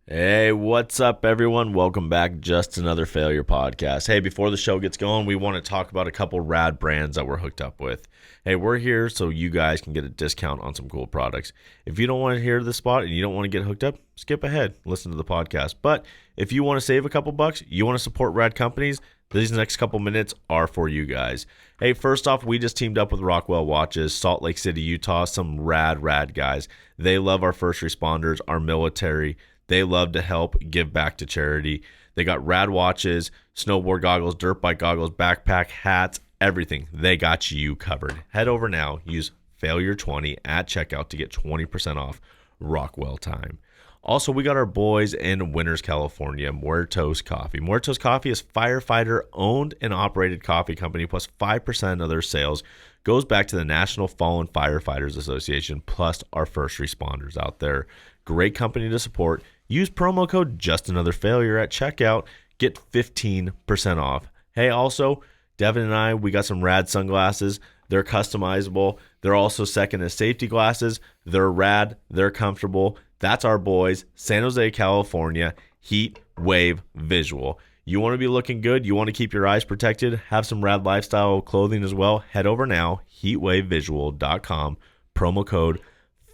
Hey, what's up, everyone? Welcome back. Just Another Failure podcast. Hey, before the show gets going, we want to talk about a couple rad brands that we're hooked up with. Hey, we're here so you guys can get a discount on some cool products. If you don't want to hear the spot and you don't want to get hooked up, skip ahead, listen to the podcast. But if you want to save a couple bucks, you want to support rad companies, these next couple minutes are for you guys. Hey, first off, we just teamed up with Rockwell Watches, Salt Lake City, Utah. Some rad guys. They love our first responders, our military. They love to help give back to charity. They got rad watches, snowboard goggles, dirt bike goggles, backpack, hats, everything. They got you covered. Head over now. Use Failure20 at checkout to get 20% off Rockwell time. Also, we got our boys in Winters, California, Muertos Coffee. Muertos Coffee is firefighter-owned and operated coffee company, plus 5% of their sales goes back to the National Fallen Firefighters Association, plus our first responders out there. Great company to support. Use promo code JustAnotherFailure at checkout. Get 15% off. Hey, also, Devin and I, we got some rad sunglasses. They're customizable. They're also second as safety glasses. They're rad. They're comfortable. That's our boys, San Jose, California, Heat Wave Visual. You want to be looking good? You want to keep your eyes protected? Have some rad lifestyle clothing as well? Head over now, heatwavevisual.com, promo code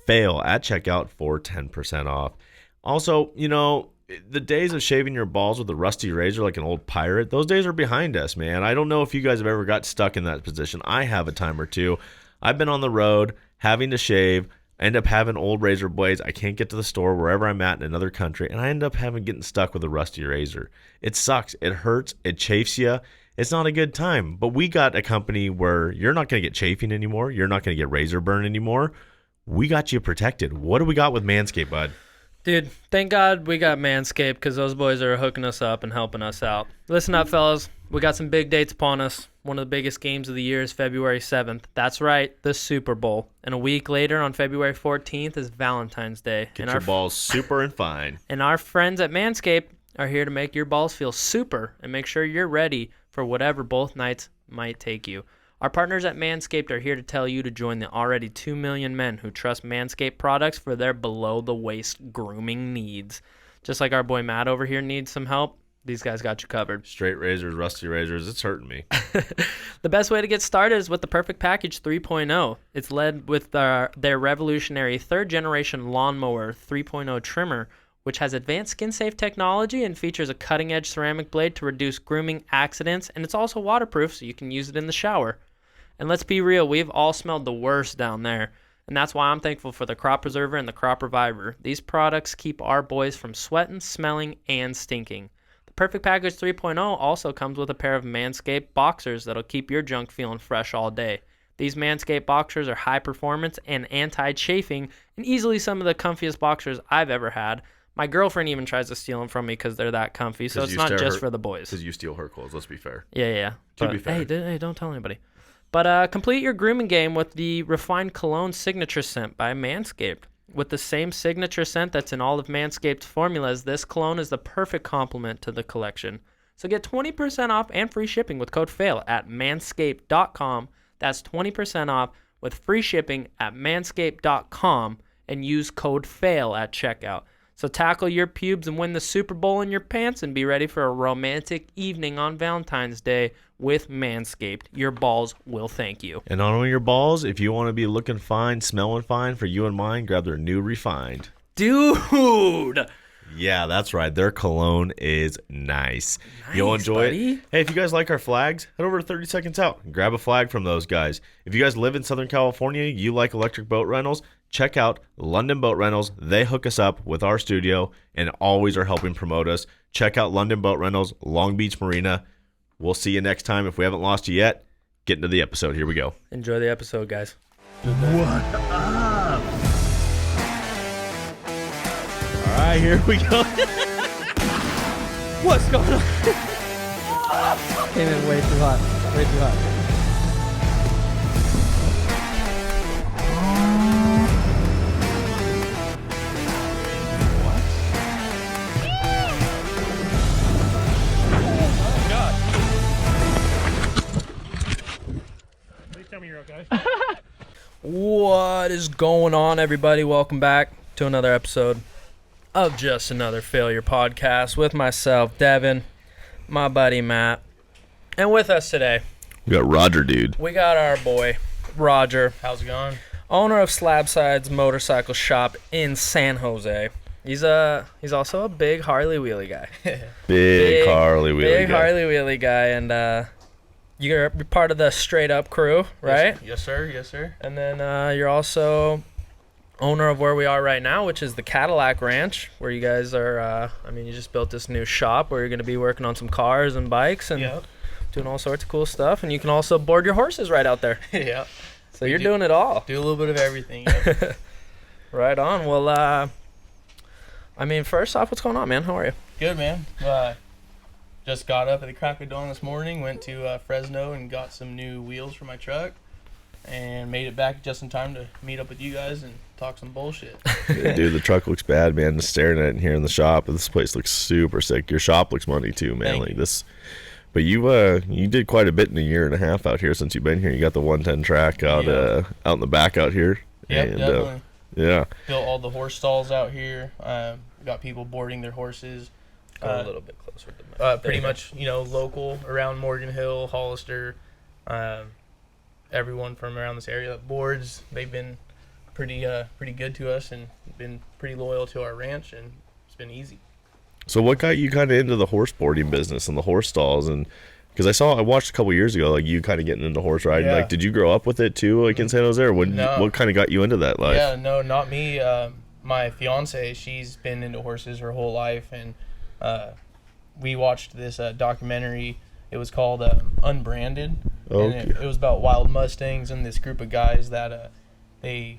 FAIL at checkout for 10% off. Also, you know, the days of shaving your balls with a rusty razor like an old pirate, those days are behind us, man. I don't know if you guys have ever got stuck in that position. I have a time or two. I've been on the road having to shave. I end up having old razor blades. I can't get to the store wherever I'm at in another country, and I end up getting stuck with a rusty razor. It sucks. It hurts. It chafes you. It's not a good time. But we got a company where you're not going to get chafing anymore. You're not going to get razor burn anymore. We got you protected. What do we got with Manscaped, bud? Dude, thank God we got Manscaped because those boys are hooking us up and helping us out. Listen up, fellas. We got some big dates upon us. One of the biggest games of the year is February 7th. That's right, the Super Bowl. And a week later, on February 14th, is Valentine's Day. Get your balls super and fine. And our friends at Manscaped are here to make your balls feel super and make sure you're ready for whatever both nights might take you. Our partners at Manscaped are here to tell you to join the already 2 million men who trust Manscaped products for their below-the-waist grooming needs. Just like our boy Matt over here needs some help, these guys got you covered. Straight razors, rusty razors, it's hurting me. The best way to get started is with the Perfect Package 3.0. It's led with their revolutionary third-generation Lawnmower 3.0 trimmer, which has advanced skin-safe technology and features a cutting-edge ceramic blade to reduce grooming accidents, and it's also waterproof so you can use it in the shower. And let's be real, we've all smelled the worst down there. And that's why I'm thankful for the Crop Preserver and the Crop Reviver. These products keep our boys from sweating, smelling, and stinking. The Perfect Package 3.0 also comes with a pair of Manscaped boxers that'll keep your junk feeling fresh all day. These Manscaped boxers are high performance and anti-chafing, and easily some of the comfiest boxers I've ever had. My girlfriend even tries to steal them from me because they're that comfy, so it's not just for the boys. Because you steal her clothes, let's be fair. Yeah. To be fair. Hey, don't tell anybody. But complete your grooming game with the Refined Cologne Signature Scent by Manscaped. With the same signature scent that's in all of Manscaped's formulas, this cologne is the perfect complement to the collection. So get 20% off and free shipping with code FAIL at manscaped.com. That's 20% off with free shipping at manscaped.com and use code FAIL at checkout. So tackle your pubes and win the Super Bowl in your pants and be ready for a romantic evening on Valentine's Day with Manscaped. Your balls will thank you. And not only your balls, if you want to be looking fine, smelling fine for you and mine, grab their new Refined. Dude! Yeah, that's right. Their cologne is nice. You'll enjoy it. Hey, if you guys like our flags, head over to 30 Seconds Out and grab a flag from those guys. If you guys live in Southern California, you like electric boat rentals, check out London Boat Rentals. They hook us up with our studio and always are helping promote us. Check out London Boat Rentals, Long Beach Marina. We'll see you next time. If we haven't lost you yet, get into the episode. Here we go. Enjoy the episode, guys. What up? All right, here we go. What's going on? Came in way too hot. Way too hot. Tell me you're okay. What is going on, everybody? Welcome back to another episode of Just Another Failure podcast with myself, Devin, my buddy Matt, and with us today, We got RogerDood. we got our boy, Roger, How's it going? owner of Slabsides Motorcycle Shop in San Jose. He's also a big Harley wheelie guy. Big Harley wheelie Big guy. Harley wheelie guy, and you're part of the Str8up crew, right? Yes, sir. Yes, sir. And then you're also owner of where we are right now, which is the Cadillac Ranch, where you guys are, you just built this new shop where you're going to be working on some cars and bikes and Yep. doing all sorts of cool stuff. And you can also board your horses right out there. Yeah. So you're doing it all. Do a little bit of everything. Yep. Right on. Well, first off, what's going on, man? How are you? Good, man. Just got up at the crack of dawn this morning, went to Fresno and got some new wheels for my truck, and made it back just in time to meet up with you guys and talk some bullshit. Yeah, dude, the truck looks bad, man. Just staring at it in here in the shop. This place looks super sick. Your shop looks money too, man. Thank Like you. this. But you did quite a bit in a year and a half out here since you've been here. You got the 110 track out out in the back out here. Yep, And, definitely. yeah. Built all the horse stalls out here. Got people boarding their horses. Go a little bit closer to the Pretty much, local around Morgan Hill, Hollister, everyone from around this area that boards. They've been pretty good to us and been pretty loyal to our ranch, and it's been easy. So what got you kind of into the horse boarding business and the horse stalls? And because I watched a couple years ago, like you kind of getting into horse riding. Yeah. Like, did you grow up with it too, like in San Jose, or No. what kind of got you into that life? Yeah, no, not me. My fiance, she's been into horses her whole life, and we watched this documentary. It was called Unbranded, and Okay. it was about wild Mustangs and this group of guys that they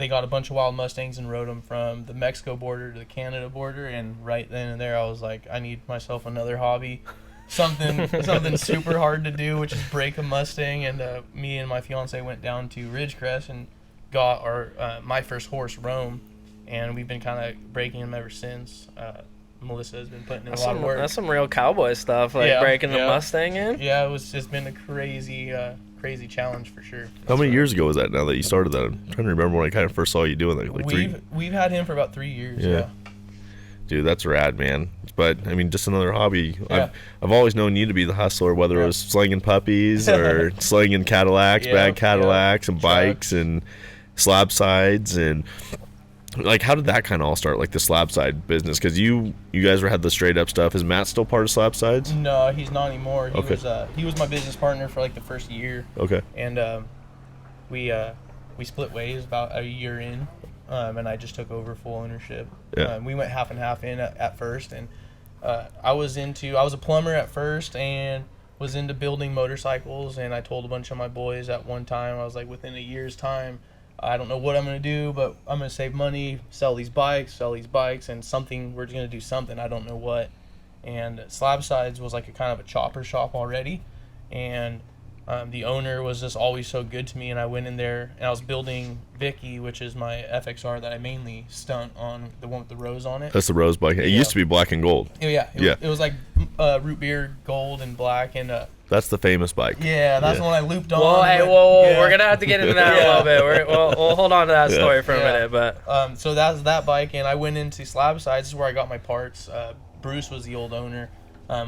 got a bunch of wild Mustangs and rode them from the Mexico border to the Canada border. And right then and there, I was like, I need myself another hobby, something super hard to do, which is break a Mustang. And me and my fiance went down to Ridgecrest and got our my first horse, Rome, and we've been kind of breaking him ever since. Melissa has been putting in a lot of work. That's some real cowboy stuff, like Yeah, breaking the yeah. Mustang in. Yeah, it's been a crazy challenge for sure. How many years ago was that now that you started that? I'm trying to remember when I kind of first saw you doing that. Like We've had him for about 3 years. Yeah. Yeah. Dude, that's rad, man. But just another hobby. Yeah. I've always known you to be the hustler, whether it was slinging puppies or slinging Cadillacs, Yeah, bag Cadillacs, yeah. and bikes and slab sides. And like, how did that kind of all start? Like the slab side business, because you guys had the straight up stuff. Is Matt still part of slab sides? No, he's not anymore. Okay. He was my business partner for like the first year, Okay. and we split ways about a year in, and I just took over full ownership. Yeah. We went half and half in at first, and I was a plumber at first and was into building motorcycles, and I told a bunch of my boys at one time, I was like, within a year's time, I don't know what I'm going to do, but I'm going to save money, sell these bikes, and something, we're going to do something, I don't know what. And Slabsides was like a kind of a chopper shop already, and the owner was just always so good to me, and I went in there, and I was building Vicky, which is my FXR that I mainly stunt on, the one with the rose on it. That's the rose bike. It Yeah. used to be black and gold. Yeah, Yeah. It was like root beer, gold, and black, and That's the famous bike. yeah, that's Yeah. the one I looped on. Whoa, hey, but- whoa, yeah. we're gonna have to get into that a Yeah. little bit. We'll hold on to that Yeah. story for a Yeah. minute, but So that's that bike, and I went into Slabsides. This is where I got my parts. Bruce was the old owner.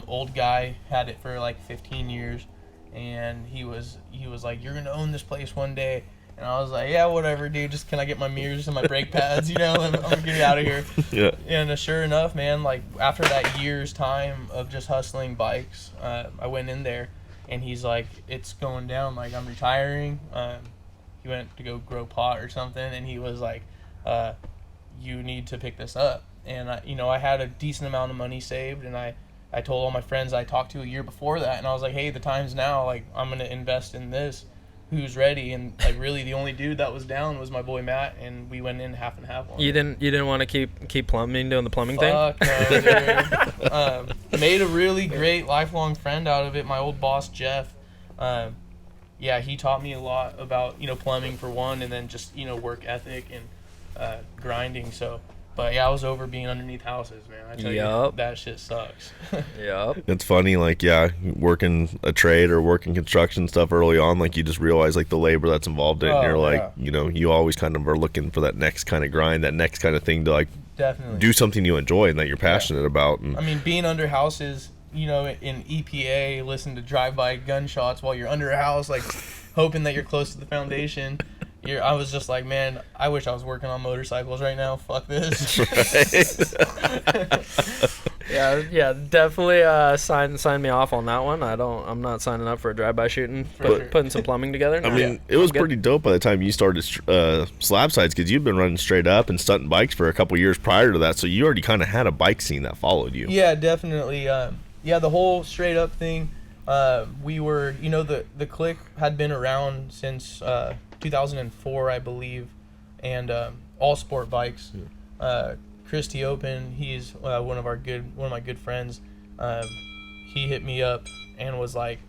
Old guy, had it for like 15 years, and he was like, "You're gonna own this place one day." And I was like, "Yeah, whatever, dude. Just can I get my mirrors and my brake pads? I'm gonna get out of here." Yeah. And sure enough, man, like after that year's time of just hustling bikes, I went in there, and he's like, "It's going down. Like I'm retiring." He went to go grow pot or something, and he was like, "You need to pick this up." And I had a decent amount of money saved, and I told all my friends I talked to a year before that, and I was like, "Hey, the time's now. Like I'm gonna invest in this. Who's ready?" And like really, the only dude that was down was my boy Matt, and we went in half and half on you it. didn't want to keep plumbing, doing the plumbing Fuck thing. no, dude. Made a really great lifelong friend out of it. My old boss Jeff, he taught me a lot about plumbing for one, and then just work ethic and grinding. So, but yeah, I was over being underneath houses, man. I tell you, Yup. that shit sucks. Yep. It's funny, like, yeah, working a trade or working construction stuff early on, like, you just realize, like, the labor that's involved in it. And Oh, you're like, yeah. you always kind of are looking for that next kind of grind, that next kind of thing to, like, Definitely. do something you enjoy and that you're passionate about. And I mean, being under houses, you know, in EPA, listen to drive-by gunshots while you're under a house, like hoping that you're close to the foundation. I was just like, man, I wish I was working on motorcycles right now. Fuck this. Yeah, definitely sign me off on that one. I'm not signing up for a drive-by shooting. Putting some plumbing together. I mean, it was pretty dope by the time you started slab sides, because you've been running straight up and stunting bikes for a couple years prior to that, so you already kind of had a bike scene that followed you. Yeah, definitely. The whole straight up thing. We were, you know, the clique had been around since 2004, I believe, and all sport bikes. Chris Open, he's one of my good friends. He hit me up and was like,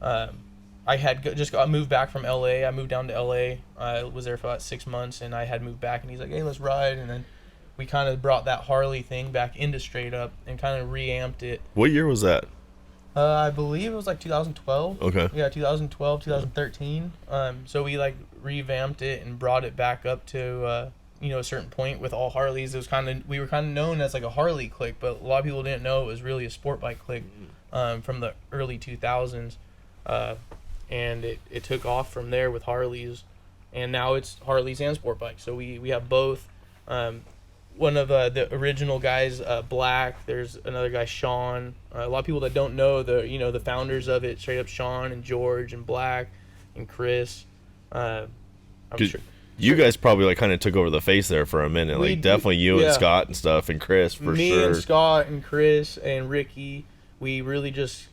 I had just got moved back from LA. I moved down to LA. I was there for about 6 months, and I had moved back. And he's like, "Hey, let's ride." And then we kind of brought that Harley thing back into straight up and kind of reamped it. What year was that? I believe it was like 2012. Okay. Yeah, 2012, 2013. So we like revamped it and brought it back up to a certain point with all Harleys. It was we were kind of known as like a Harley clique, but a lot of people didn't know it was really a sport bike clique from the early 2000s. And it took off from there with Harleys, and now it's Harleys and sport bikes. So we have both. One of the original guys, Black. There's another guy, Sean. A lot of people that don't know the founders of it, straight up Sean and George and Black and Chris. I'm sure you guys probably like kind of took over the face there for a minute. Like definitely you and Scott and stuff and Chris for Me sure. And Scott and Chris and Ricky. We really just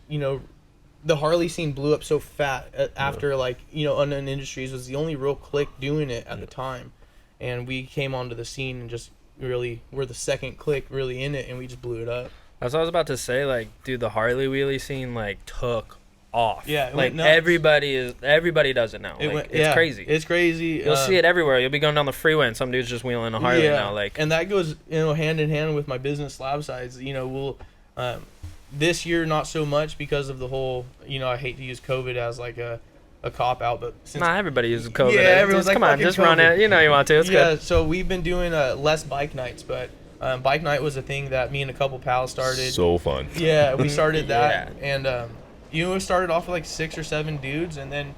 the Harley scene blew up so fat after Unknown Industries was the only real clique doing it at the time, and we came onto the scene and just really we're the second clique really in it, and we just blew it up. That's what I was about to say. Like, dude, the Harley wheelie scene took off. Yeah, it like went nuts. everybody does it now. It's crazy. It's crazy. You'll see it everywhere. You'll be going down the freeway and some dude's just wheeling a Harley now. And that goes hand in hand with my business slab sides. We'll this year not so much because of the whole I hate to use COVID as like a cop out, but since everybody uses COVID. Yeah, everyone's come on, just run it. You want to. It's good. So we've been doing less bike nights, but bike night was a thing that me and a couple pals started. So fun. Yeah, we started that, and it started off with like 6 or 7 dudes, and then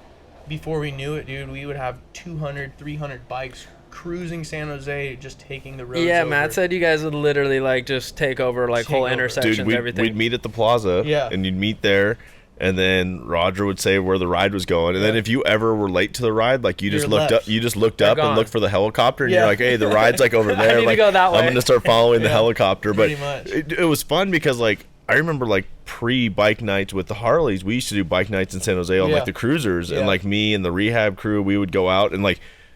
before we knew it, dude, we would have 200, 300 bikes cruising San Jose, just taking the roads. Yeah, over. Matt said you guys would literally just take over whole intersections, dude, everything. We'd meet at the plaza, and you'd meet there. And then Roger would say where the ride was going, and then if you ever were late to the ride, like you just looked up and looked for the helicopter, and you're like, "Hey, the ride's over there. I need to go that way. I'm gonna start following the helicopter." But pretty much. It was fun because I remember pre-bike nights with the Harleys, we used to do bike nights in San Jose on the cruisers, and me and the rehab crew, we would go out and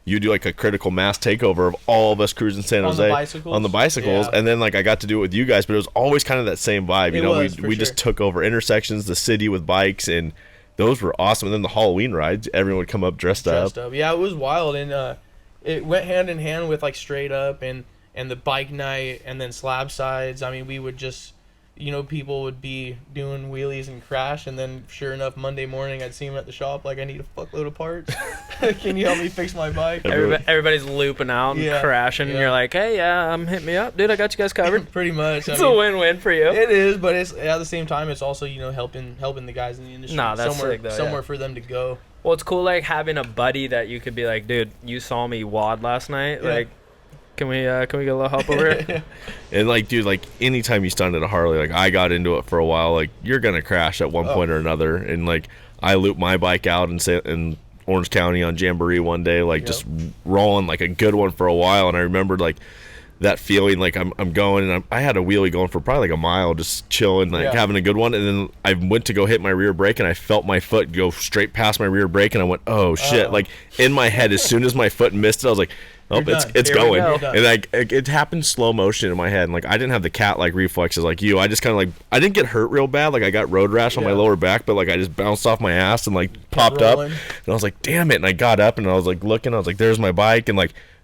you do a critical mass takeover of all of us cruising San Jose on the bicycles, and then I got to do it with you guys, but it was always kind of that same vibe. We just took over intersections, the city with bikes, and those were awesome. And then the Halloween rides, everyone would come up dressed up. Yeah, it was wild, and it went hand in hand with straight up and the bike night, and then slab sides. I mean, we would just people would be doing wheelies and crash, and then sure enough, Monday morning I'd see them at the shop I need a fuckload of parts. Can you help me fix my bike? Everybody's looping out and crashing, and you're like, "Hey, hit me up, dude. I got you guys covered." Pretty much. It's a win-win for you. It is, but it's at the same time, it's also helping the guys in the industry. That's somewhere for them to go. Well, it's cool having a buddy that you could be like, "Dude, you saw me wad last night. Can we get a little help over here?" And dude, anytime you stunt at a Harley, I got into it for a while. You're gonna crash at one point or another, and I looped my bike out in Orange County on Jamboree one day, just rolling a good one for a while, and I remembered that feeling I'm going, and I had a wheelie going for probably a mile, just chilling, having a good one, and then I went to go hit my rear brake, and I felt my foot go straight past my rear brake, and I went, "Oh shit!" In my head, as soon as my foot missed it, I was like, "Oh, it's going," and it happened slow motion in my head, and I didn't have the cat-like reflexes like you. I just kind of I didn't get hurt real bad, I got road rash on my lower back, but I just bounced off my ass and popped up, and I was like, "Damn it!" And I got up and I was looking, I was like, "There's my bike," and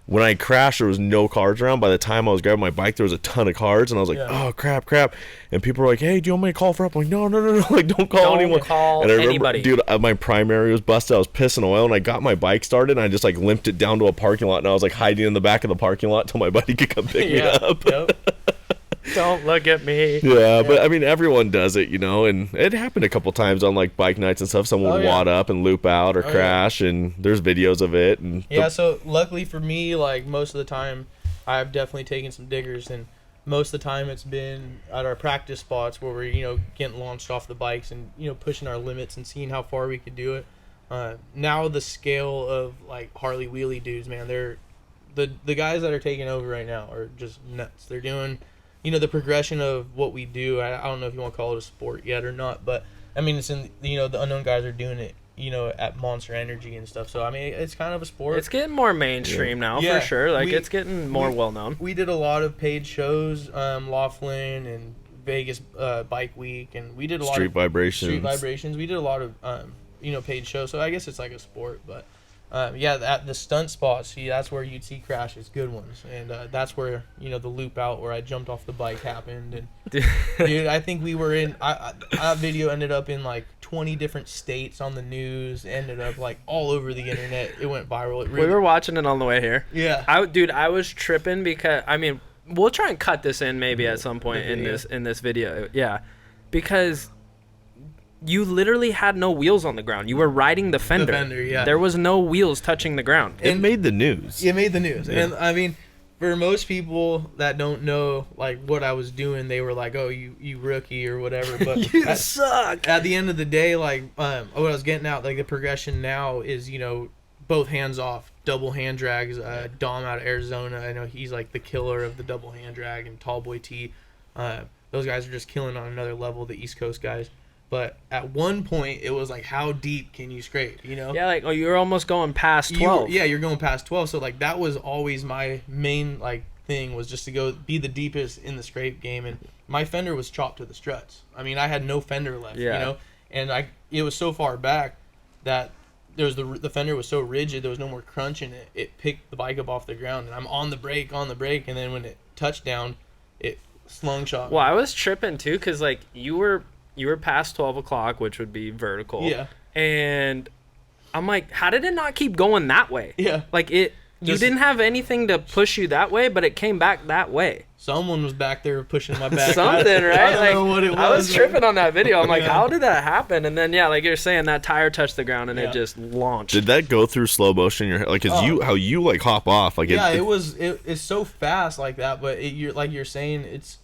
when I crashed, there was no cars around. By the time I was grabbing my bike, there was a ton of cars, and I was like, Yeah. "Oh crap!" And people were like, "Hey, do you want me to call for help?" I'm like, "No, like don't call Don't anyone." call And I remember, anybody. dude, my primary was busted. I was pissing oil, and I got my bike started, and I just like limped it down to a parking lot, and I was like hiding in the back of the parking lot till my buddy could come pick me up. Yep. Don't look at me. Yeah, but I mean, everyone does it, and it happened a couple times on like bike nights and stuff. Someone would wad up and loop out or crash, and there's videos of it. And Yeah, so luckily for me, like most of the time, I've definitely taken some diggers, and most of the time it's been at our practice spots where we're getting launched off the bikes and pushing our limits and seeing how far we could do it. Now the scale of like Harley wheelie dudes, man, they're the guys that are taking over right now are just nuts. They're doing the progression of what we do. I don't know if you want to call it a sport yet or not, but I mean it's in the unknown guys are doing it at Monster Energy and stuff. So I mean it's kind of a sport. It's getting more mainstream now Yeah. for sure. Like it's getting more well known. We did a lot of paid shows, Laughlin and Vegas Bike Week, and we did a lot Street of Vibrations. Street Vibrations. We did a lot of paid shows. So I guess it's like a sport, but yeah, at the stunt spot, see, that's where you'd see crashes, good ones, and that's where the loop out where I jumped off the bike happened, and dude, I think we were in. That video ended up in like 20 different states on the news. Ended up like all over the internet. It went viral. It really, We were watching it on the way here. yeah. I was tripping because I mean, we'll try and cut this in maybe at some point in this video. Yeah, because you literally had no wheels on the ground. You were riding the fender. Yeah. There was no wheels touching the ground. It made the news. It made the news, Yeah. and I mean, for most people that don't know like what I was doing, they were like, "Oh, you rookie" or whatever. But You suck. at the end of the day, like what I was getting at, like the progression now is both hands off, double hand drags. Dom out of Arizona, I know he's like the killer of the double hand drag, and Tallboy T. Those guys are just killing on another level. The East Coast guys. But at one point, it was like, how deep can you scrape? Yeah, like you're almost going past 12. You're going past 12. So like that was always my main like thing, was just to go be the deepest in the scrape game. And my fender was chopped to the struts. I mean, I had no fender left. Yeah. And it was so far back that there was the fender was so rigid, there was no more crunch in it. It picked the bike up off the ground, and I'm on the brake, and then when it touched down, it slung shot. Well, I was tripping too, because like you were past 12 o'clock, which would be vertical. Yeah. And I'm like, how did it not keep going that way? Yeah. Like you didn't have anything to push you that way, but it came back that way. Someone was back there pushing my back. Something, right? I don't Like, know what it was. I was tripping on that video. I'm like, Yeah. how did that happen? And then, yeah, like you're saying, that tire touched the ground and Yeah. it just launched. Did that go through slow motion in your head? Like, how you like hop off? Like, Yeah, it's so fast like that, but you're like you're saying, it's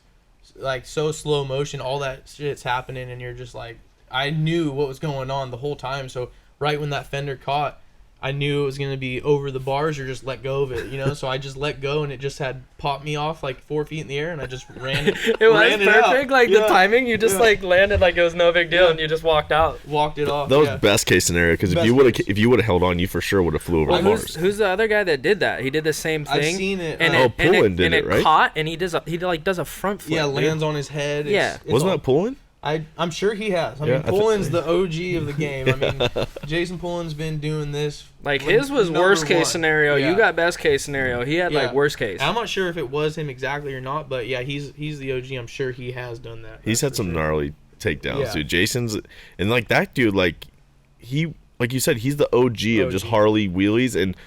like so slow motion, all that shit's happening, and you're just like, I knew what was going on the whole time. So right when that fender caught, I knew it was going to be over the bars or just let go of it, So I just let go, and it just had popped me off like 4 feet in the air, and I just ran it. It was ran perfect. out. Like Yeah. the timing, you just Yeah. like landed like it was no big deal, Yeah. and you just walked out. Walked it off. that was yeah. best case scenario, because if Best you case. would have held on, you for sure would have flew over Well, the who's, bars. who's the other guy that did that? He did the same thing. I've seen it. And Oh, Pullen did and it, right? caught, and he does a front flip. Yeah, dude. lands on his head. Yeah. Wasn't that pulling? I'm sure he has. I Yeah, mean, I thi- Pullen's the OG of the game. I mean, Jason Pullen's been doing this. Like when- his was number worst case one. scenario. Yeah. You got best case scenario. He had Yeah. like worst case. I'm not sure if it was him exactly or not, but yeah, he's the OG. I'm sure he has done that. He's That's had for some sure. gnarly takedowns, Yeah. dude. Jason's, and like that dude, like you said, he's the OG of just OG. Harley wheelies, and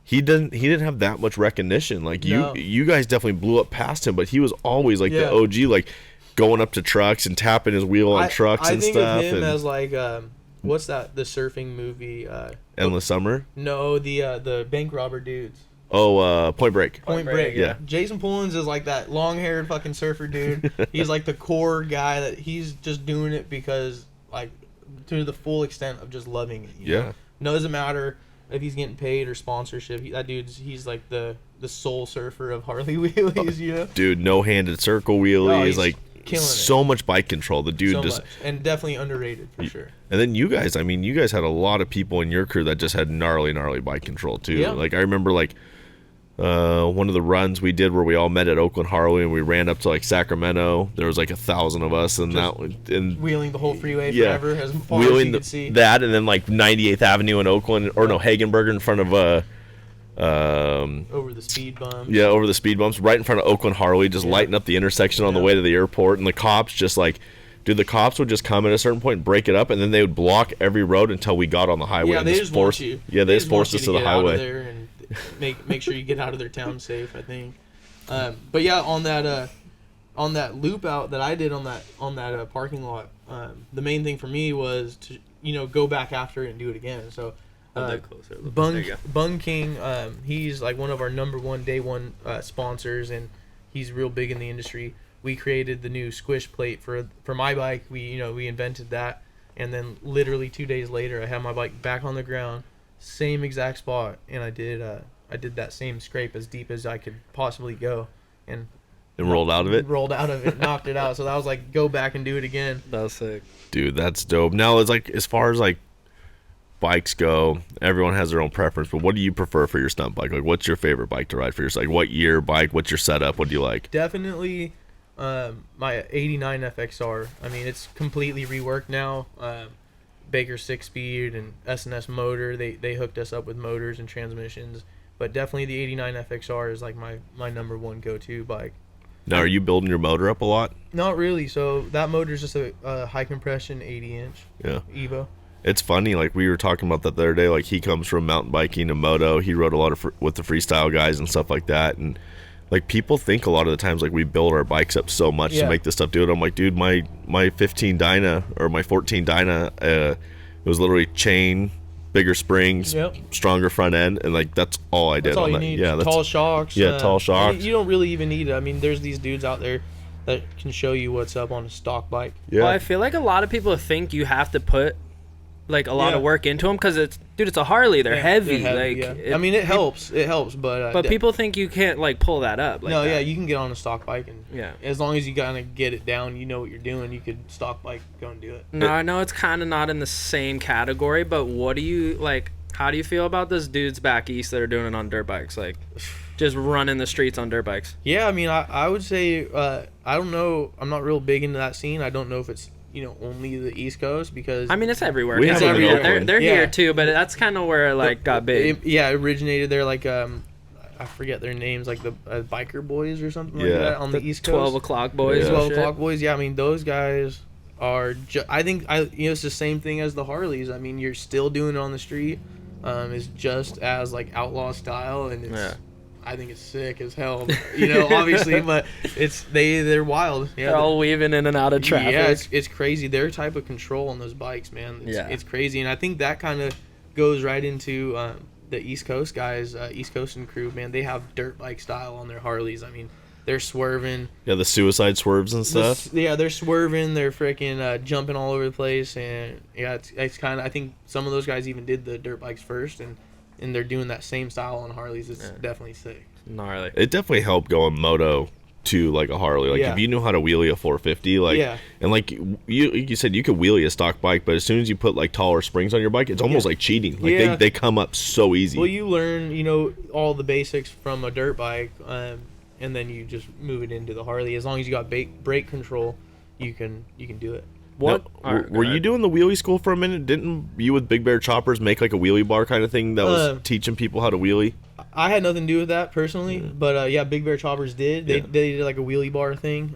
he didn't have that much recognition. Like No. you guys definitely blew up past him, but he was always like the Yeah. OG, like going up to trucks and tapping his wheel on trucks I and think stuff. of him And as like what's that? The surfing movie? Endless Summer. No, the bank robber dudes. Oh, Point Break. Point Break, Break. yeah. Jason Pullens is like that long-haired fucking surfer dude. He's like the core guy that he's just doing it because like to the full extent of just loving it. You Yeah. know? No, it doesn't matter if he's getting paid or sponsorship. He's like the soul surfer of Harley wheelies. You know. Dude, no-handed circle wheelies, he's like killing it. so much bike control. The dude So just. much. And definitely underrated for sure. And then you guys, I mean, you guys had a lot of people in your crew that just had gnarly bike control too. Yeah. Like I remember like one of the runs we did where we all met at Oakland Harley and we ran up to like Sacramento. There was like 1,000 of us, and that and Wheeling the whole freeway yeah, forever as far as wheeling you could see. that, and then like 98th Avenue in Oakland, or no, Hagenberger in front of Over the speed bumps. Yeah, over the speed bumps, right in front of Oakland Harley, just lighting up the intersection on the way to the airport, and the cops just like, dude, the cops would just come at a certain point and break it up, and then they would block every road until we got on the highway. Yeah, and they just force you. Yeah, they just forced us to the highway. Out of there and make sure you get out of their town safe, I think. But yeah, on that loop out that I did on that parking lot, the main thing for me was to go back after it and do it again. So Bung King, he's like one of our number one day one sponsors, and he's real big in the industry. We created the new squish plate for my bike. We invented that, and then literally 2 days later, I had my bike back on the ground, same exact spot, and I did that same scrape as deep as I could possibly go, and rolled out of it. Knocked it out. So that was like, go back and do it again. That was sick, dude. That's dope. Now it's like, as far as like bikes go, everyone has their own preference, but what do you prefer for your stunt bike? Like, what's your favorite bike to ride for yourself? Like, what year bike? What's your setup? What do you like? Definitely my 89 FXR. I mean, it's completely reworked now. Baker 6-speed and S&S motor. They hooked us up with motors and transmissions. But definitely the 89 FXR is like my number one go-to bike. Now, are you building your motor up a lot? Not really. So that motor is just a high compression 80-inch Evo. It's funny, like we were talking about that the other day, like he comes from mountain biking and moto. He rode a lot of with the freestyle guys and stuff like that, and like people think a lot of the times like we build our bikes up so much to make this stuff do it. I'm like, dude, my 15 Dyna or my 14 Dyna, it was literally chain, bigger springs, stronger front end, and like that's all I did. That's all on you that. need. Yeah, tall shocks. Tall shocks. You don't really even need it. I mean, there's these dudes out there that can show you what's up on a stock bike. Yeah. Well, I feel like a lot of people think you have to put like a lot of work into them because it's a Harley. They're heavy. I mean, it helps, but people think you can't like pull that up. Like that. You can get on a stock bike and as long as you kind of get it down, you know what you're doing. You could stock bike go and do it. No, I know it's kind of not in the same category, but what do you like? How do you feel about those dudes back east that are doing it on dirt bikes, like just running the streets on dirt bikes? Yeah, I mean, I would say I don't know. I'm not real big into that scene. I don't know if it's only the East Coast, because I mean it's everywhere. It's everywhere. They're here too, but that's kind of where it got big. It originated there. Like I forget their names, like the Biker Boys or something like that on the East Coast. 12 o'clock boys. 12 o'clock boys. Yeah, I mean those guys are. I think it's the same thing as the Harleys. I mean, you're still doing it on the street. It's just as like outlaw style, and it's. I think it's sick as hell, obviously, but they're wild. Yeah, they're all weaving in and out of traffic. Yeah, it's crazy. Their type of control on those bikes, man. It's crazy, and I think that kind of goes right into the East Coast guys, East Coast and crew. Man, they have dirt bike style on their Harleys. I mean, they're swerving. Yeah, the suicide swerves and stuff. They're swerving. They're freaking jumping all over the place, and it's kind of. I think some of those guys even did the dirt bikes first, and they're doing that same style on Harleys. It's definitely sick. Gnarly. It definitely helped going moto to like a Harley. Like if you knew how to wheelie a 450, and like you said, you could wheelie a stock bike, but as soon as you put like taller springs on your bike, it's almost like cheating. Like they come up so easy. Well, you learn all the basics from a dirt bike, and then you just move it into the Harley. As long as you got brake control, you can do it. What were you doing the wheelie school for a minute? Didn't you with Big Bear Choppers make like a wheelie bar kind of thing that was teaching people how to wheelie? I had nothing to do with that personally, but Big Bear Choppers did. They did like a wheelie bar thing,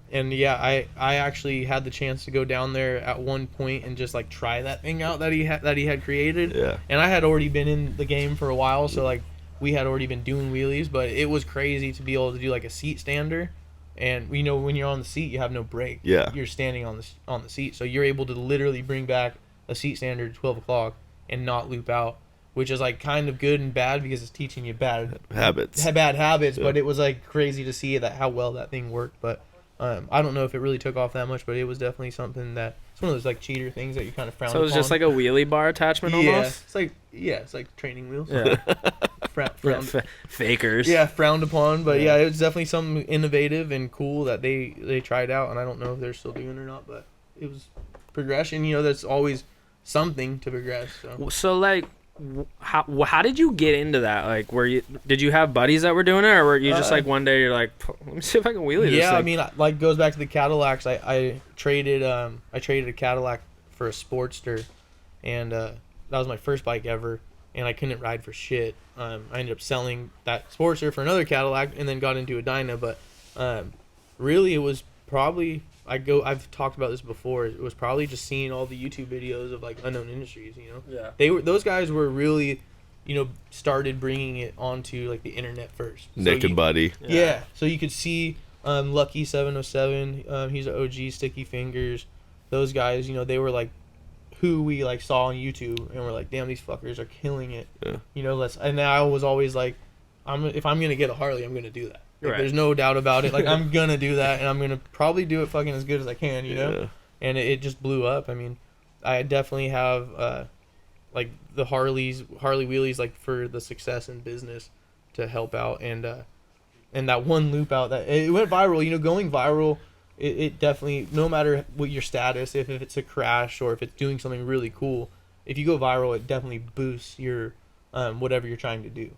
and I actually had the chance to go down there at one point and just like try that thing out that he had created. Yeah. And I had already been in the game for a while, so like we had already been doing wheelies, but it was crazy to be able to do like a seat stander. And when you're on the seat, you have no brake. Yeah. You're standing on the seat, so you're able to literally bring back a seat stander at 12 o'clock and not loop out, which is like kind of good and bad because it's teaching you bad habits. But it was like crazy to see how well that thing worked. But I don't know if it really took off that much, but it was definitely something that it's one of those like cheater things that you kind of frown upon. So it was just like a wheelie bar attachment almost. It's like training wheels. Yeah. Fakers. Yeah, frowned upon, but it was definitely something innovative and cool that they tried out, and I don't know if they're still doing it or not, but it was progression. That's always something to progress. So like, how did you get into that? Like, did you have buddies that were doing it, or were you just like one day you're like, let me see if I can wheelie this? Yeah, I mean, like goes back to the Cadillacs. I traded a Cadillac for a Sportster, and that was my first bike ever. and I couldn't ride for shit. I ended up selling that Sportster for another Cadillac, and then got into a Dyna. But really, it was probably I've talked about this before. It was probably just seeing all the YouTube videos of like Unknown Industries. Yeah. Those guys were really, started bringing it onto like the internet first. Nick and Buddy. Yeah. So you could see Lucky 707. He's an OG. Sticky Fingers. Those guys, they were like who we like saw on YouTube, and we're like, damn, these fuckers are killing it. Yeah. And I was always like, if I'm gonna get a Harley, I'm gonna do that. Like, Right. There's no doubt about it. Like, I'm gonna do that, and I'm gonna probably do it fucking as good as I can, Yeah. And it just blew up. I mean, I definitely have like the Harley wheelies, like for the success in business to help out, and that one loop out that it went viral. Going viral, it definitely, no matter what your status, if it's a crash or if it's doing something really cool, if you go viral, it definitely boosts your whatever you're trying to do.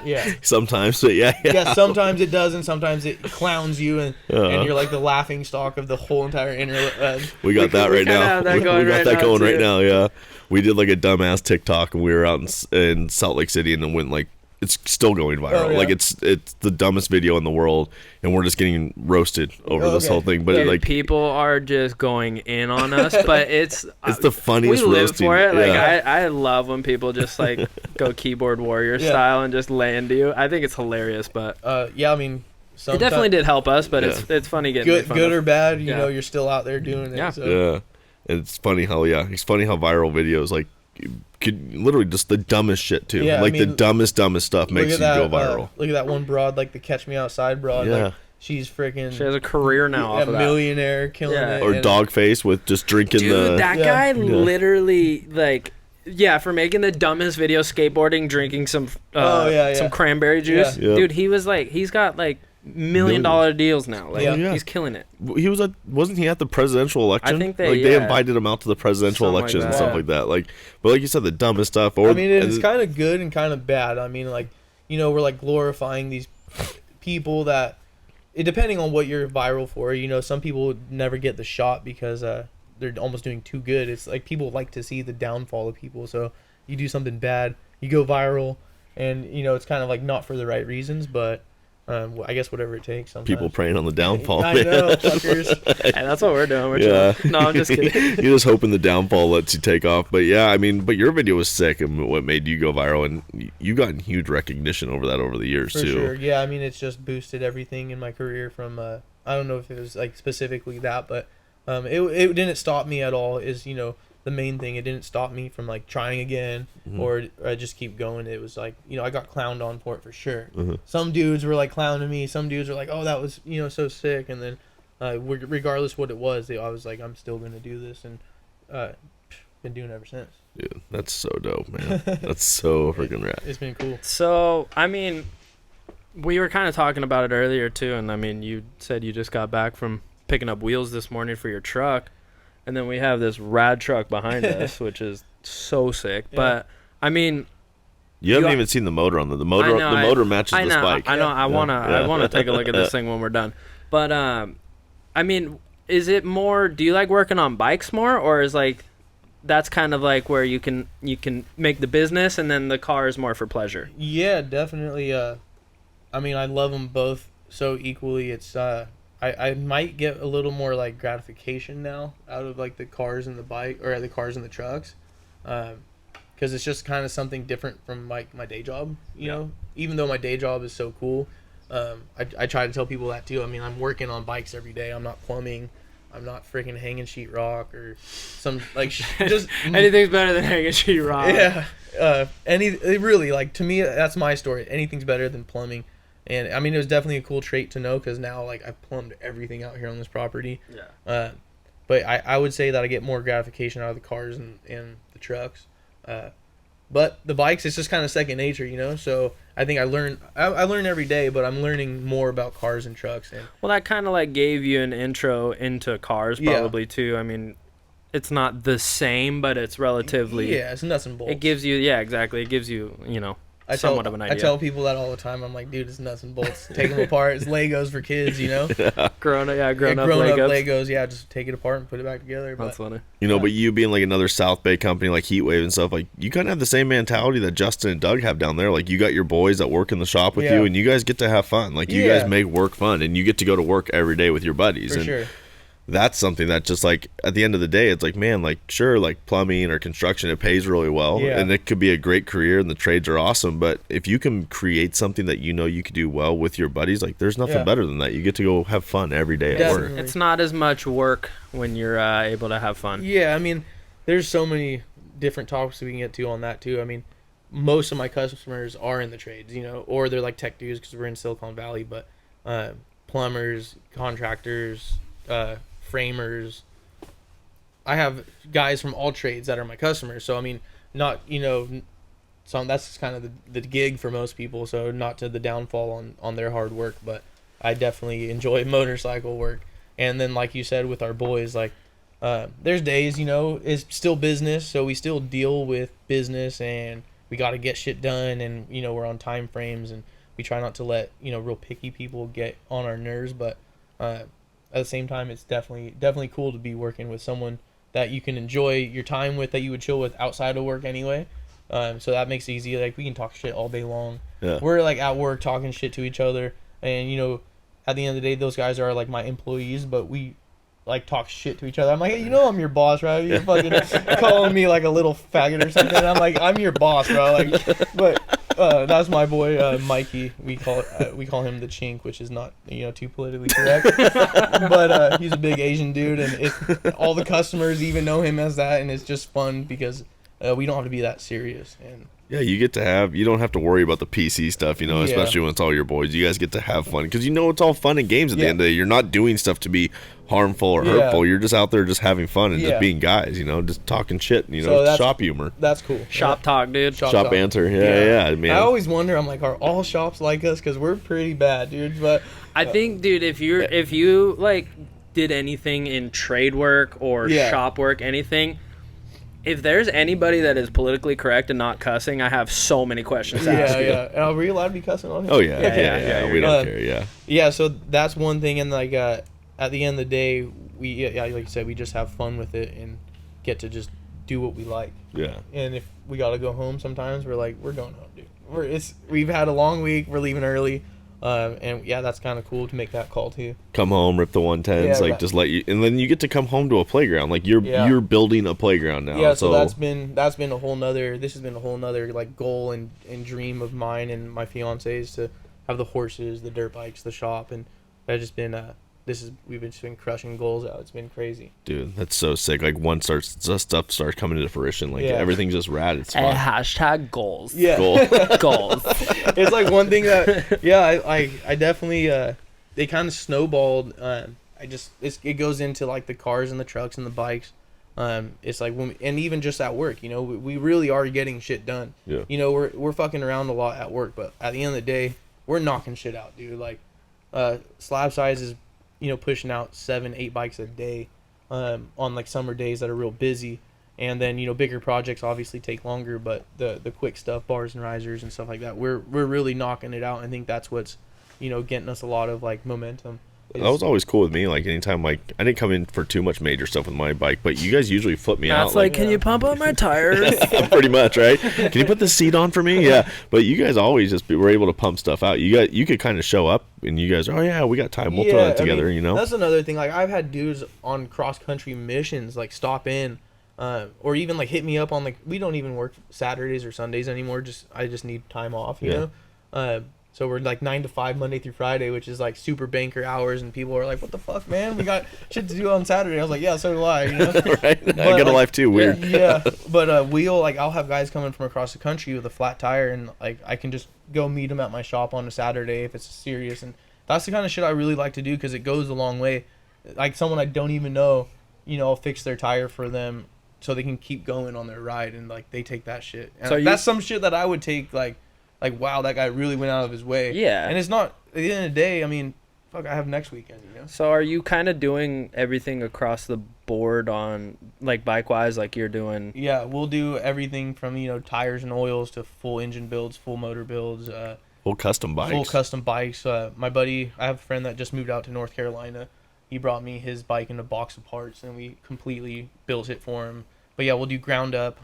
Yeah. Sometimes, but yeah. Yeah, sometimes it does, and sometimes it clowns you, and you're like the laughing stock of the whole entire internet. We got that right now. That We going got right that now, going too. right now. Yeah, we did like a dumbass TikTok, and we were out in Salt Lake City, and it went like, it's still going viral. Oh, yeah. Like it's the dumbest video in the world, and we're just getting roasted over this whole thing. But Dude, like, people are just going in on us, but it's the funniest we live roasting. for it. Like Yeah. I love when people just like go keyboard warrior Yeah. style and just land you. I think it's hilarious, but Yeah, I mean, it definitely did help us. But Yeah. it's funny getting made fun good of. or bad. Yeah. You're still out there doing it. Yeah. So. Yeah, it's funny how viral videos like could literally just the dumbest shit too. Yeah, I like mean, the dumbest stuff makes you go viral. Look at that one broad, like the Catch Me Outside broad. Yeah. Like, she's freaking She has a career now a off of that. millionaire, killing Yeah. it. Or and- Dogface with just drinking Dude, that Yeah. guy Yeah. literally like. Yeah, for making the dumbest video skateboarding, drinking some some cranberry juice. Yeah. Dude, he was like, he's got like $1 million deals now. Like, Yeah. Yeah. he's killing it. He wasn't he at the presidential election? I think they yeah. invited him out to the presidential Something like election and that. stuff Yeah. like that. Like, but like you said, the dumbest stuff. Or I mean, it's kind of good and kind of bad. I mean, like, we're like glorifying these people that, depending on what you're viral for, some people never get the shot because they're almost doing too good. It's like people like to see the downfall of people. So you do something bad, you go viral, and it's kind of like not for the right reasons, but I guess whatever it takes. Sometimes. people preying on the downfall. I man. know, fuckers. Hey, that's what we're doing. We're Yeah. chilling. No, I'm just kidding. You're just hoping the downfall lets you take off. But yeah, I mean, but your video was sick and what made you go viral, and you gotten huge recognition over the years For too. sure. Yeah, I mean, it's just boosted everything in my career from, I don't know if it was like specifically that, but it didn't stop me at all is, the main thing. It didn't stop me from like trying again or just keep going. It was like, I got clowned on for it for sure. Some dudes were like clowning me. Some dudes were like, oh, that was, so sick. And then regardless what it was, I was like, I'm still going to do this. And been doing it ever since. Dude, that's so dope, man. That's so freaking rad. It's been cool. So, I mean, we were kind of talking about it earlier too, and I mean, you said you just got back from picking up wheels this morning for your truck, and then we have this rad truck behind us, which is so sick. Yeah. But I mean, You haven't even seen the motor on the motor. I know, the motor matches I this know, bike. I know. I Yeah. wanna take a look at this thing when we're done. But I mean, is it more? Do you like working on bikes more, or is like that's kind of like where you can make the business, and then the car is more for pleasure? Yeah, definitely. I mean, I love them both so equally. It's I might get a little more like gratification now out of like the cars and the bike or the cars and the trucks, because it's just kind of something different from my day job. You know, even though my day job is so cool, I try to tell people that too. I mean, I'm working on bikes every day. I'm not plumbing. I'm not freaking hanging sheetrock or some like just Anything's better than hanging sheetrock. Yeah. Really, like, to me, that's my story. Anything's better than plumbing. And I mean, it was definitely a cool trait to know because now, like, I've plumbed everything out here on this property. Yeah. But I would say that I get more gratification out of the cars and the trucks. But the bikes, it's just kind of second nature, you know? So I think I learn every day, but I'm learning more about cars and trucks. And Well, that kind of like gave you an intro into cars, Yeah. probably too. I mean, it's not the same, but it's relatively. yeah, it's nuts and bolts. It gives you, yeah, exactly. It gives you, you know, somewhat of an idea. I tell people that all the time. I'm like, dude, it's nuts and bolts. Take them apart. It's Legos for kids, you know. Grown up Grown-up Legos. Legos. Yeah, just take it apart and put it back together. That's funny. You know, but you being like another South Bay company like Heatwave and stuff, like you kind of have the same mentality that Justin and Doug have down there. Like you got your boys that work in the shop with you, and you guys get to have fun. Like you guys make work fun, and you get to go to work every day with your buddies. For and sure. That's something that just like at the end of the day, it's like, man, like sure, like plumbing or construction, it pays really well, and it could be a great career, and the trades are awesome. But if you can create something that you know you could do well with your buddies, like there's nothing better than that. You get to go have fun every day at work. It's not as much work when you're able to have fun. Yeah, I mean, there's so many different topics we can get to on that too. I mean, most of my customers are in the trades, you know, or they're like tech dudes because we're in Silicon Valley, but plumbers, contractors, framers. I have guys from all trades that are my customers. So I mean, not, you know, so that's kind of the gig for most people. So not to the downfall on their hard work, but I definitely enjoy motorcycle work. And then like you said with our boys, like there's days, you know, it's still business, so we still deal with business and we got to get shit done, and you know, we're on time frames, and we try not to let, you know, real picky people get on our nerves, but at the same time, it's definitely cool to be working with someone that you can enjoy your time with, that you would chill with outside of work anyway. So that makes it easy. Like we can talk shit all day long. Yeah. We're like at work talking shit to each other, and you know, at the end of the day, those guys are like my employees, but we like talk shit to each other. I'm like, hey, you know, I'm your boss, right? You're fucking calling me like a little faggot or something. I'm like, I'm your boss, bro. Like, but that's my boy Mikey. We call him the Chink, which is not, you know, too politically correct. But he's a big Asian dude, and all the customers even know him as that, and it's just fun because we don't have to be that serious. And yeah, you don't have to worry about the PC stuff, you know, especially when it's all your boys. You guys get to have fun because you know it's all fun and games at the end of the day. You're not doing stuff to be harmful or hurtful. You're just out there just having fun and just being guys, you know, just talking shit, you know, so shop humor. That's cool. Shop talk, dude. Shop banter. Yeah, man. I always wonder, I'm like, are all shops like us? Because we're pretty bad, dude. But I think, dude, if you like did anything in trade work or shop work, anything, if there's anybody that is politically correct and not cussing, I have so many questions to ask you. Yeah. Are we allowed to be cussing on here? Oh, yeah. We don't care, yeah. Yeah, so that's one thing, and like at the end of the day, we like you said, we just have fun with it and get to just do what we like. Yeah. And if we gotta go home sometimes, we're like, we're going home, dude. We've had a long week, we're leaving early. And yeah, that's kind of cool to make that call too. Come home, rip the 110s, just let you, and then you get to come home to a playground. Like you're building a playground now. Yeah, so that's been a whole nother. This has been a whole nother like goal and dream of mine and my fiance's to have the horses, the dirt bikes, the shop, and that's just been we've just been crushing goals out. It's been crazy. Dude, that's so sick. Like stuff starts coming into fruition. Like everything's just rad. It's fun. Hashtag goals. Yeah. Goals. It's like one thing that I definitely they kind of snowballed. It goes into like the cars and the trucks and the bikes. It's like and even just at work, you know, we really are getting shit done. Yeah. You know, we're fucking around a lot at work, but at the end of the day, we're knocking shit out, dude. Like slab size is, you know, pushing out 7-8 bikes a day on like summer days that are real busy. And then, you know, bigger projects obviously take longer, but the quick stuff, bars and risers and stuff like that, we're really knocking it out. I think that's what's, you know, getting us a lot of like momentum. That was always cool with me. Like anytime, like I didn't come in for too much major stuff with my bike, but you guys usually flip me out. That's like, can you pump up my tires? Pretty much, right? Can you put the seat on for me? Yeah. But you guys always just were able to pump stuff out. You could kind of show up and you guys, oh yeah, we got time. We'll throw that together. You know. That's another thing. Like I've had dudes on cross country missions like stop in, or even like hit me up on like, we don't even work Saturdays or Sundays anymore. I just need time off. You know. So we're like 9 to 5 Monday through Friday, which is like super banker hours, and people are like, "What the fuck, man? We got shit to do on Saturday." I was like, "Yeah, so do I." You know? Right? I got a life too. Weird. Yeah, but I'll have guys coming from across the country with a flat tire, and like I can just go meet them at my shop on a Saturday if it's serious, and that's the kind of shit I really like to do because it goes a long way. Like someone I don't even know, you know, I'll fix their tire for them so they can keep going on their ride, and like they take that shit. And so that's some shit that I would take like, wow, that guy really went out of his way. Yeah. And it's not, at the end of the day, I mean, fuck, I have next weekend, So are you kind of doing everything across the board on, like, bike-wise, like you're doing? Yeah, we'll do everything from, tires and oils to full engine builds, full motor builds, Full custom bikes. full custom bikes. My buddy, I have a friend that just moved out to North Carolina. He brought me his bike in a box of parts, and we completely built it for him. But yeah, we'll do ground up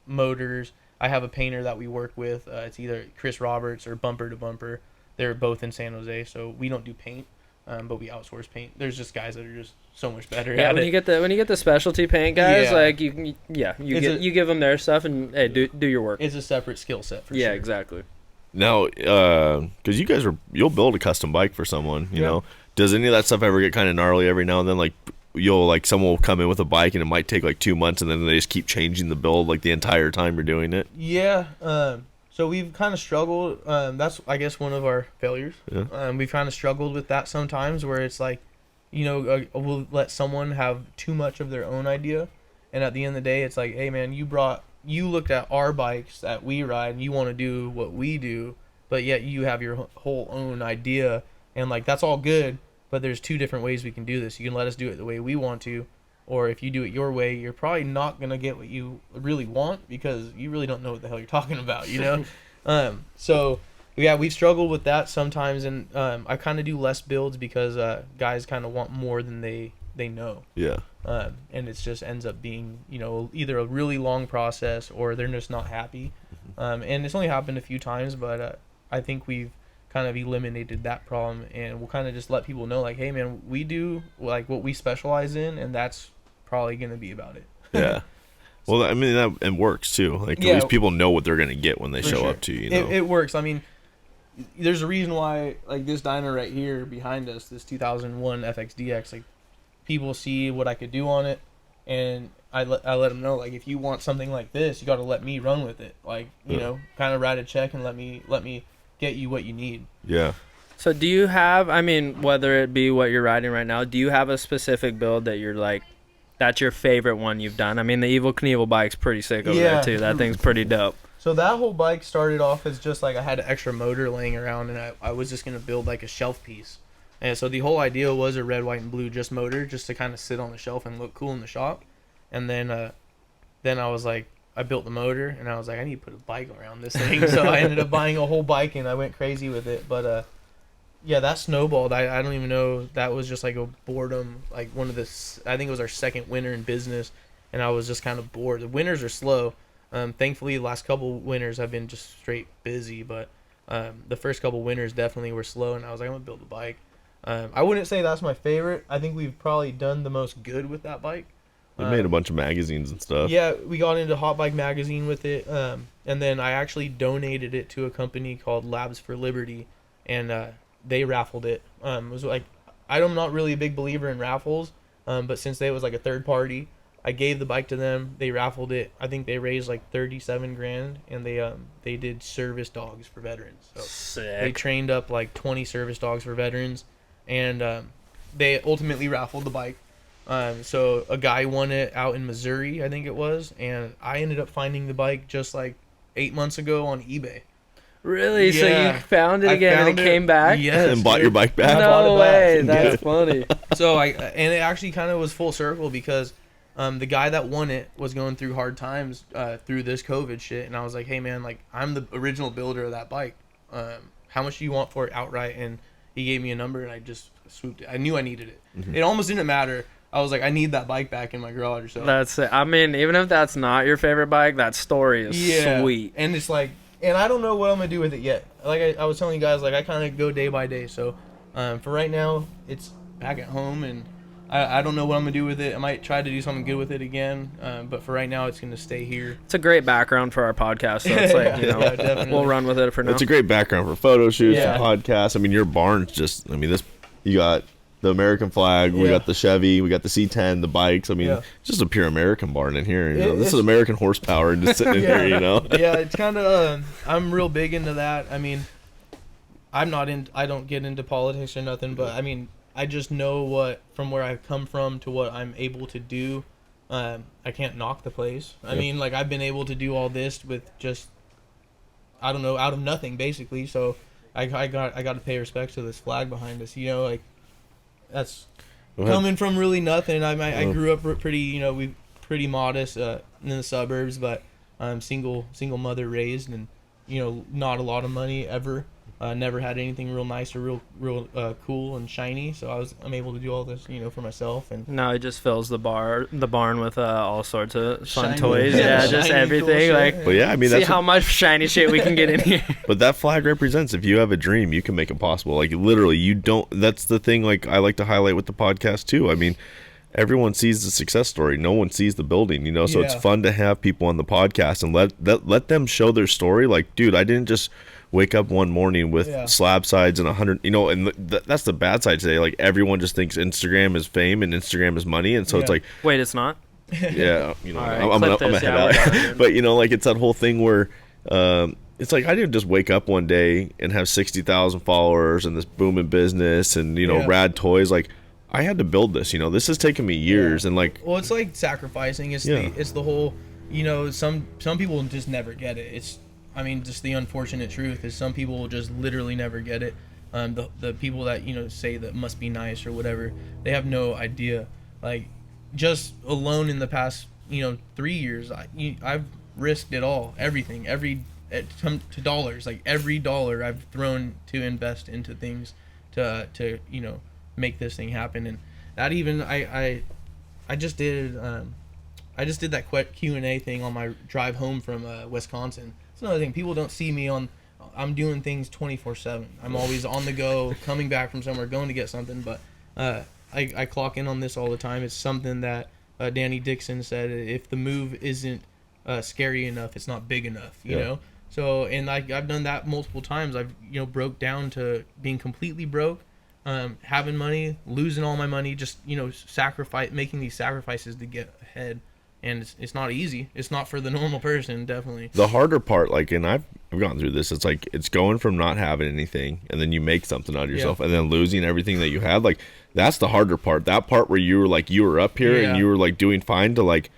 motors. I have a painter that we work with. It's either Chris Roberts or Bumper to Bumper. They're both in San Jose, so we don't do paint, but we outsource paint. There's just guys that are just so much better Yeah, at when it. you get the specialty paint guys, Yeah. like you give them their stuff and hey, do your work. It's a separate skill set for Yeah, sure. exactly. Now, because you guys you'll build a custom bike for someone, you Yeah. know. Does any of that stuff ever get kind of gnarly every now and then? Like, someone will come in with a bike and it might take like 2 months, and then they just keep changing the build like the entire time you're doing it. Yeah. So we've kind of struggled. That's, I guess, one of our failures. Yeah. We've kind of struggled with that sometimes, where it's like, we'll let someone have too much of their own idea, and at the end of the day, it's like, hey man, you looked at our bikes that we ride, and you want to do what we do, but yet you have your whole own idea, and like that's all good, but there's two different ways we can do this. You can let us do it the way we want to, or if you do it your way, you're probably not gonna get what you really want because you really don't know what the hell you're talking about, So yeah, we've struggled with that sometimes, and I kind of do less builds because guys kind of want more than they know. Yeah. And it just ends up being, either a really long process or they're just not happy. And it's only happened a few times, but I think we've kind of eliminated that problem, and we'll kind of just let people know, like, hey man, we do like what we specialize in, and that's probably going to be about it. Yeah. Well, I mean, that and works too. Like, Yeah. at least people know what they're going to get when they For show sure. up to you, you know? It works. I mean, there's a reason why, like, this dyno right here behind us, this 2001 FXDX, like, people see what I could do on it, and I let them know, like, if you want something like this, you got to let me run with it. Like, kind of write a check and let me get you what you need. Yeah. So do you have, I mean, whether it be what you're riding right now, do you have a specific build that you're like, that's your favorite one you've done? I mean, the Evil Knievel bike's pretty sick over there too. That thing's pretty dope. So that whole bike started off as just like I had an extra motor laying around, and I was just going to build like a shelf piece. And so the whole idea was a red, white, and blue just motor, just to kind of sit on the shelf and look cool in the shop. And then I was like, I built the motor, and I was like, I need to put a bike around this thing. So I ended up buying a whole bike, and I went crazy with it. But yeah, that snowballed. I don't even know. That was just like a boredom, like one of the, I think it was our second winter in business, and I was just kind of bored. The winters are slow. Thankfully, the last couple winters have been just straight busy, but the first couple winters definitely were slow, and I was like, I'm going to build a bike. I wouldn't say that's my favorite. I think we've probably done the most good with that bike. We made a bunch of magazines and stuff. Yeah, we got into Hot Bike Magazine with it, and then I actually donated it to a company called Labs for Liberty, and they raffled it. It was like, I'm not really a big believer in raffles, but since they was like a third party, I gave the bike to them. They raffled it. I think they raised like 37 grand, and they did service dogs for veterans. So Sick. they trained up like 20 service dogs for veterans, and they ultimately raffled the bike. So a guy won it out in Missouri, I think it was, and I ended up finding the bike just like 8 months ago on eBay. Really? So Yeah. you found it I again and found it came back? Yes. And bought dude. your bike back. I bought No it back. way. Yeah. That's funny. So and it actually kind of was full circle because the guy that won it was going through hard times through this COVID shit, and I was like, hey man, like, I'm the original builder of that bike. How much do you want for it outright? And he gave me a number, and I just swooped it. I knew I needed it. Mm-hmm. It almost didn't matter. I was like, I need that bike back in my garage. So That's it. I mean, even if that's not your favorite bike, that story is sweet. And it's like, and I don't know what I'm gonna do with it yet. Like I was telling you guys, like, I kind of go day by day. So for right now, it's back at home, and I don't know what I'm gonna do with it. I might try to do something good with it again, but for right now, it's gonna stay here. It's a great background for our podcast. So it's like, Yeah, definitely. we'll run with it for now. It's a great background for photo shoots Yeah. and podcasts. I mean, your barn's just, I mean, you got the American flag, we Yeah. got the Chevy, we got the C10, the bikes. I mean, Yeah. it's just a pure American barn in here. You know? This It's- is American horsepower just sitting in here, you know? Yeah, it's kind of. I'm real big into that. I mean, I don't get into politics or nothing, but I mean, I just know from where I've come from to what I'm able to do. I can't knock the place. I Yeah. mean, like, I've been able to do all this with just, I don't know, out of nothing basically. So I got to pay respect to this flag behind us. You know, like that's coming from really nothing. I grew up pretty, you know, we pretty modest in the suburbs, but I'm single mother raised, and you know, not a lot of money ever. Never had anything real nice or real cool and shiny, so I'm able to do all this, you know, for myself. And now it just fills the barn with all sorts of fun Shiny- toys. yeah, Yeah, just shiny, everything. cool Like, shit. But yeah, I mean, see that's how much shiny shit we can get in here. but that flag represents, if you have a dream, you can make it possible. Like literally, you don't. That's the thing. Like I like to highlight with the podcast too. I mean, everyone sees the success story. No one sees the building. You know, so it's Yeah. fun to have people on the podcast and let them show their story. Like, dude, I didn't just wake up one morning with Yeah. slab sides and 100. You know, and that's the bad side today. Like everyone just thinks Instagram is fame and Instagram is money, and so it's Yeah. like. Wait, it's not. Yeah, you know, All right, I'm clip gonna this, head yeah, out. we're done, dude. But you know, like it's that whole thing where it's like I didn't just wake up one day and have 60,000 followers and this booming business and you know Yeah. rad toys. Like I had to build this. You know, this has taken me years, and like Well, it's like sacrificing. It's Yeah. it's the whole, you know, some people just never get it. It's, I mean, just the unfortunate truth is some people will just literally never get it. The people that, you know, say that must be nice or whatever, they have no idea. Like, just alone in the past, you know, 3 years, I've risked it all, everything, to dollars. Like every dollar I've thrown to invest into things to you know, make this thing happen. And that even I just did that Q&A thing on my drive home from Wisconsin. It's another thing, people don't see me on. I'm doing things 24/7. I'm always on the go, coming back from somewhere, going to get something. But I clock in on this all the time. It's something that Danny Dixon said: if the move isn't scary enough, it's not big enough. You Yeah. know. So, and I've done that multiple times. I've, you know, broke down to being completely broke, having money, losing all my money, just, you know, making these sacrifices to get ahead. And it's not easy. It's not for the normal person, definitely. the harder part, like, and I've gone through this. It's like it's going from not having anything, and then you make something out of yourself, and then losing everything that you had. Like that's the harder part. That part where you were up here Yeah. and you were like doing fine to like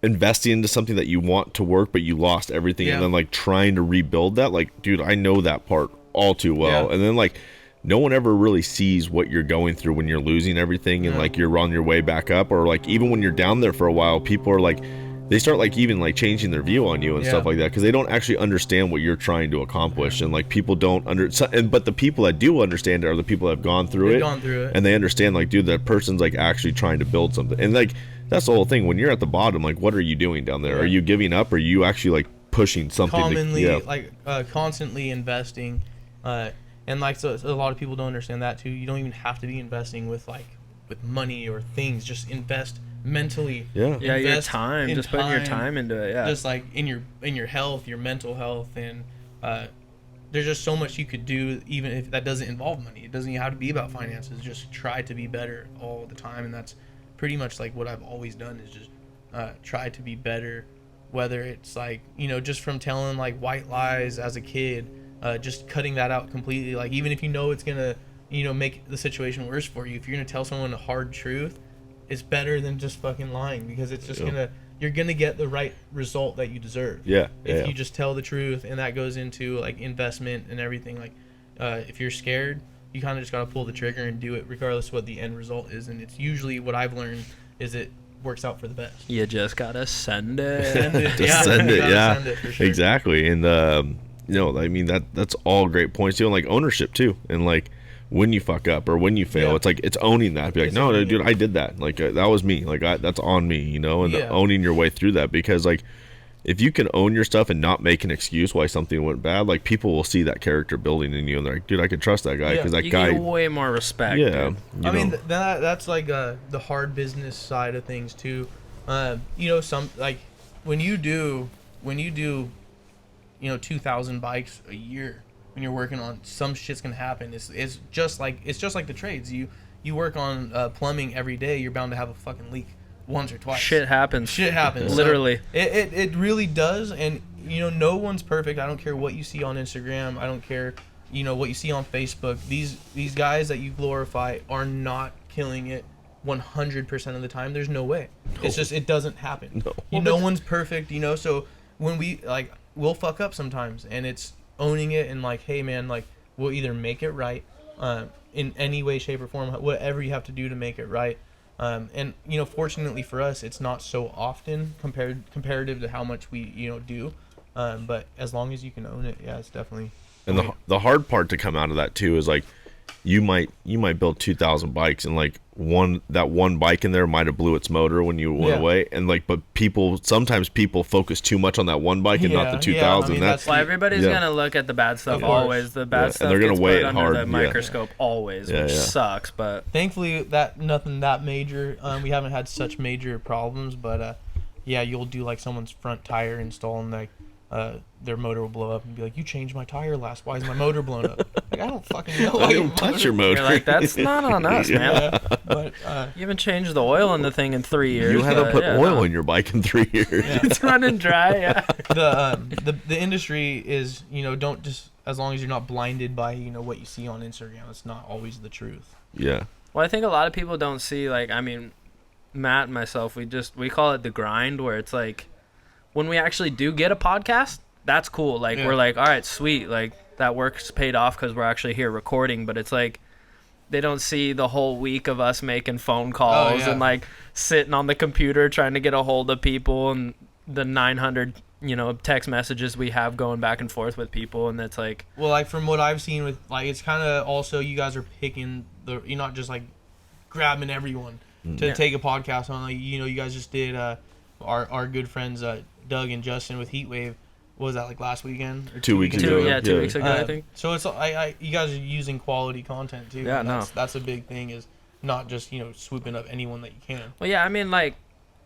investing into something that you want to work, but you lost everything, Yeah. and then like trying to rebuild that. Like, dude, I know that part all too well. Yeah. And then like no one ever really sees what you're going through when you're losing everything and No. like you're on your way back up, or like even when you're down there for a while, people are like, they start like even like changing their view on you and Yeah. stuff like that, because they don't actually understand what you're trying to accomplish. And like people don't but the people that do understand it are the people that have gone through They've it, gone through it. and they understand like, dude, that person's like actually trying to build something. And like that's the whole thing. When you're at the bottom, like what are you doing down there? Yeah. Are you giving up? Or are you actually like pushing something Commonly, to, like constantly investing, and like so a lot of people don't understand that too. You don't even have to be investing with money or things. Just invest mentally. yeah Yeah, your Invest time. in Just putting your time into it. Yeah. Just like in your health, your mental health, and there's just so much you could do, even if that doesn't involve money. It doesn't even have to be about finances. Just try to be better all the time, and that's pretty much like what I've always done, is just try to be better. Whether it's like, you know, just from telling like white lies as a kid, just cutting that out completely. Like even if you know it's gonna, you know, make the situation worse for you, if you're gonna tell someone a hard truth, it's better than just fucking lying, because it's just Yeah. you're gonna get the right result that you deserve. yeah If yeah. you just tell the truth, and that goes into like investment and everything. Like if you're scared, you kind of just gotta pull the trigger and do it, regardless of what the end result is. And it's usually what I've learned is it works out for the best. you just gotta send it. Send it, Just send you it, gotta yeah, send it for sure. exactly. And you know, I mean, that's all great points too, and like ownership too. And like when you fuck up or when you fail, Yeah. it's like it's owning that. Be like, It's no, owning dude, it. I did that. Like that was me. Like that's on me, you know. And Yeah. owning your way through that, because like if you can own your stuff and not make an excuse why something went bad, like people will see that character building in you, and they're like, dude, I can trust that guy, Yeah. because that You guy, get way more respect. yeah. dude. You I mean, know. that's like the hard business side of things too. You know, some like when you do, you know, 2,000 bikes a year, when you're working on, some shit's gonna happen. It's just like the trades. You work on plumbing every day, you're bound to have a fucking leak once or twice. Shit happens. Shit happens. So Literally. it really does. And you know, no one's perfect. I don't care what you see on Instagram. I don't care, you know, what you see on Facebook. These guys that you glorify are not killing it 100% of the time. There's no way. It's just, it doesn't happen. No. No one's perfect, you know. So when we'll fuck up sometimes, and it's owning it and like, hey man, like we'll either make it right in any way, shape, or form, whatever you have to do to make it right. And fortunately for us, it's not so often comparative to how much we do. But as long as you can own it, yeah, it's definitely. And the hard part to come out of that too is like you might build 2,000 bikes, and like one bike in there might have blew its motor when you went away, and like but sometimes people focus too much on that one bike and not the 2,000. That's why everybody's gonna look at the bad stuff always. The bad stuff, and they're gonna gets weigh put it under hard the microscope always, which sucks. But thankfully, nothing that major. We haven't had such major problems, but you'll do like someone's front tire install, and like their motor will blow up and be like, "You changed my tire last. Why is my motor blown up?" Like, I don't fucking know. I didn't touch your motor. You're like, that's not on us, man. But you haven't changed the oil in the thing in 3 years. You haven't put oil in your bike in 3 years. It's running dry. Yeah. The industry is don't just, as long as you're not blinded by what you see on Instagram, it's not always the truth. Yeah. Well, I think a lot of people don't see, like, I mean, Matt and myself, we call it the grind, where it's like when we actually do get a podcast, that's cool. Like, we're like, all right, sweet. Like, that work's paid off because we're actually here recording. But it's like they don't see the whole week of us making phone calls and, like, sitting on the computer trying to get a hold of people, and the 900, text messages we have going back and forth with people. And it's like... Well, like, from what I've seen with, like, it's kind of also you guys are picking you're not just, like, grabbing everyone to take a podcast on. Like, you guys just did our good friends Doug and Justin with Heatwave. What was that, like last weekend? Or 2 weeks ago. 2 weeks ago, I think. So it's you guys are using quality content too. Yeah, that's a big thing, is not just swooping up anyone that you can. Well, yeah, I mean, like,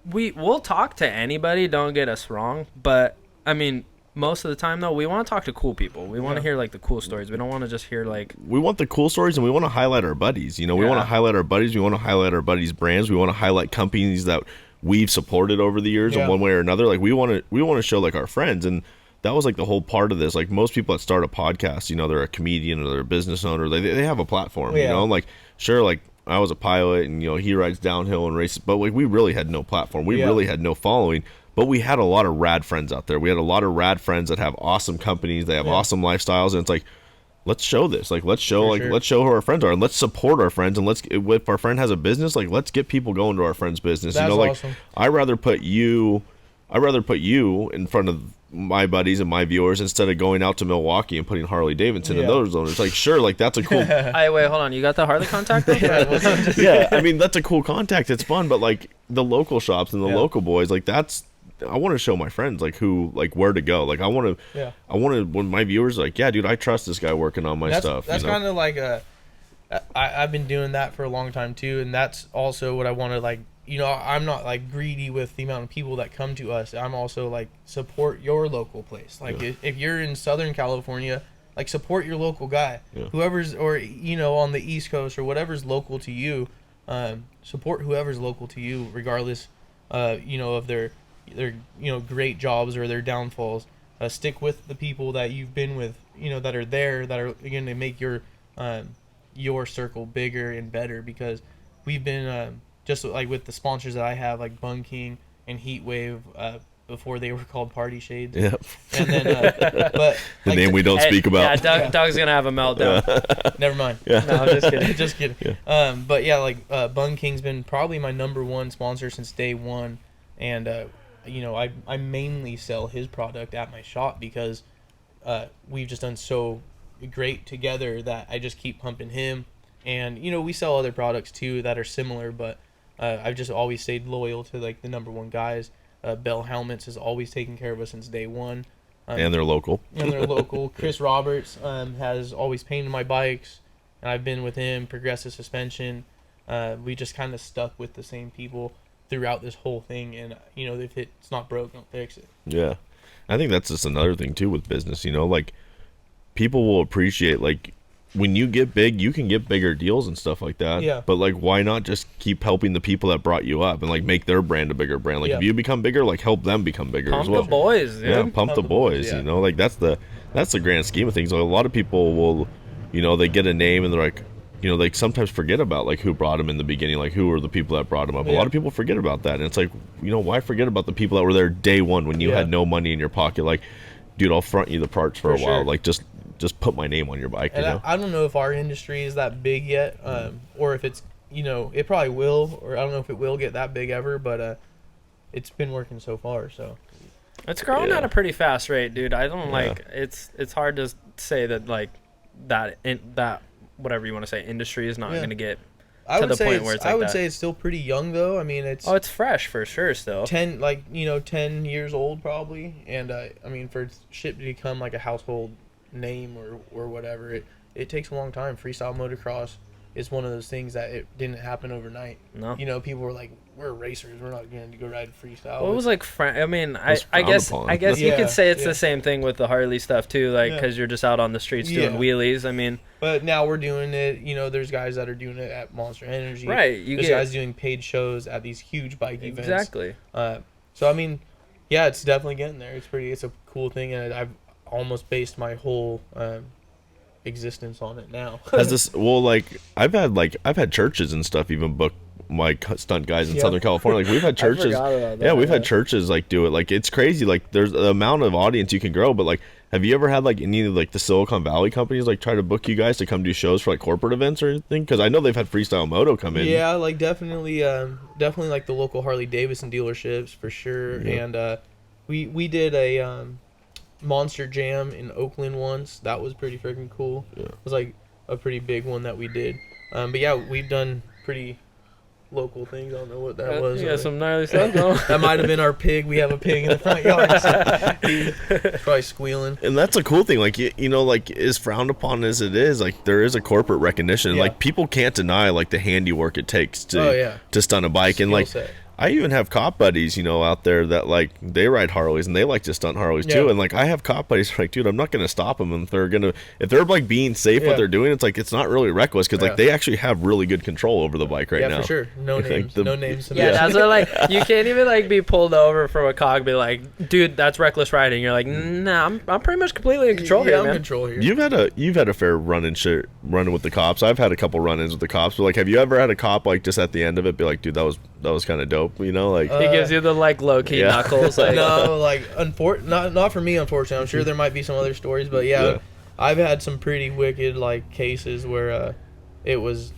we'll talk to anybody. Don't get us wrong, but I mean, most of the time though, we want to talk to cool people. We want to hear like the cool stories. We don't want to just hear like. We want the cool stories, and we want to highlight our buddies. We want to highlight our buddies. We want to highlight our buddies' brands. We want to highlight companies that we've supported over the years in one way or another. Like, we want to show like our friends, and that was like the whole part of this. Like, most people that start a podcast, they're a comedian or they're a business owner. They have a platform, like, sure, like I was a pilot and he rides downhill and races, but like we really had no platform. We really had no following, but we had a lot of rad friends out there. We had a lot of rad friends that have awesome companies. They have awesome lifestyles, and it's like, let's show this. Like, let's show let's show who our friends are, and let's support our friends. And if our friend has a business, like, let's get people going to our friend's business. That's like, awesome. I'd rather put you in front of my buddies and my viewers instead of going out to Milwaukee and putting Harley Davidson in those owners. Like, sure, like, that's a cool. Hey, wait, hold on. You got the Harley contact? Yeah, I mean, that's a cool contact. It's fun, but like the local shops and the local boys, like, I want to show my friends like where to go. Like, I want to when my viewers are like, yeah, dude, I trust this guy working on my stuff. That's kind of like I've been doing that for a long time too, and that's also what I want to like. I'm not like greedy with the amount of people that come to us. I'm also like, support your local place. Like, if you're in Southern California, like, support your local guy, whoever's, or on the East Coast or whatever's local to you. Support whoever's local to you, regardless, of their great jobs or their downfalls. Stick with the people that you've been with, that are there, that are going to make your circle bigger and better, because we've been just like with the sponsors that I have, like Bun King and Heatwave, before they were called Party Shades. Yep. And then, but the name we don't speak about. Yeah, Doug's gonna have a meltdown. Never mind. No, I'm just kidding. Just kidding. Yeah. But yeah, like Bun King's been probably my number one sponsor since day one, and I mainly sell his product at my shop because we've just done so great together that I just keep pumping him. And we sell other products too that are similar, but I've just always stayed loyal to like the number one guys. Bell Helmets has always taken care of us since day one. And they're local. Chris Roberts has always painted my bikes, and I've been with him. Progressive Suspension. We just kind of stuck with the same people throughout this whole thing, and if it's not broke, don't fix it. Yeah, I think that's just another thing too with business. Like, people will appreciate, like, when you get big, you can get bigger deals and stuff like that. Yeah. But like, why not just keep helping the people that brought you up and like make their brand a bigger brand? Like, if you become bigger, like, help them become bigger as well. Pump the boys, dude. Yeah, pump the boys. Yeah. Like, that's the grand scheme of things. Like, a lot of people will, they get a name and they're like, they sometimes forget about like who brought them in the beginning, like who were the people that brought them up. A lot of people forget about that, and it's like, why forget about the people that were there day one when you had no money in your pocket? Like, dude, I'll front you the parts for a while. Like, just just put my name on your bike. And You know, I don't know if our industry is that big yet, or if it's, it probably will, or I don't know if it will get that big ever, but it's been working so far. So It's growing Yeah. at a pretty fast rate, dude. I don't Yeah. it's hard to say that like that whatever you want to say industry is not Yeah. going to get I to would the say point it's, where it's I like would that. say it's still pretty young though. I mean, it's Oh, it's fresh for sure still. 10 years old probably, and I mean for shit to become like a household name or whatever, it takes a long time. Freestyle motocross is one of those things that it didn't happen overnight. No. People were like, we're racers, we're not going to go ride freestyle. Well, it was like I mean, I frowned guess upon. I guess you Yeah, could say it's yeah. the same thing with the Harley stuff too, like Yeah. because you're just out on the streets doing Yeah. wheelies. I mean, But now we're doing it. There's guys that are doing it at Monster Energy. right? You There's get guys doing paid shows at these huge bike events. exactly. So I mean, yeah, it's definitely getting there. It's a cool thing, and I've almost based my whole existence on it now. has this like I've had churches and stuff even book my stunt guys in Yeah. Southern California. Like we've had churches. forgot about that, Yeah, we've yeah. had churches like do it. Like it's crazy. Like there's the amount of audience you can grow. But like, have you ever had like any of like the Silicon Valley companies like try to book you guys to come do shows for like corporate events or anything? Because I know they've had Freestyle Moto come in. Yeah, like definitely like the local Harley Davidson dealerships for sure. Yeah. And we did a Monster Jam in Oakland once. That was pretty freaking cool. Yeah. It was like a pretty big one that we did. But yeah, we've done pretty local things. I don't know what that was. You got some gnarly stuff going. That might have been our pig. We have a pig in the front yard. He's probably squealing. And that's a cool thing. Like like as frowned upon as it is, like there is a corporate recognition. Yeah. Like people can't deny like the handiwork it takes to Oh, yeah. to stunt a bike. And Skill like set. I even have cop buddies, out there that like they ride Harleys and they like to stunt Harleys too. Yeah. And like I have cop buddies who are like, dude, I'm not gonna stop them, and if they're like being safe Yeah. what they're doing, it's like it's not really reckless because Yeah. like they actually have really good control over the bike right Yeah, now. for sure. No Like, names. the- No names. Yeah, that's what like you can't even like be pulled over from a cog, be like, dude, that's reckless riding. You're like, nah, I'm pretty much completely in control yeah, here, I'm in man. control here. You've had a fair running with the cops. I've had a couple run-ins with the cops, but like, have you ever had a cop like just at the end of it be like, dude, that was kind of dope, like. He gives you the like low key Yeah. knuckles, like No, like not for me, unfortunately. I'm sure there might be some other stories, but yeah, Yeah. I've had some pretty wicked like cases where it was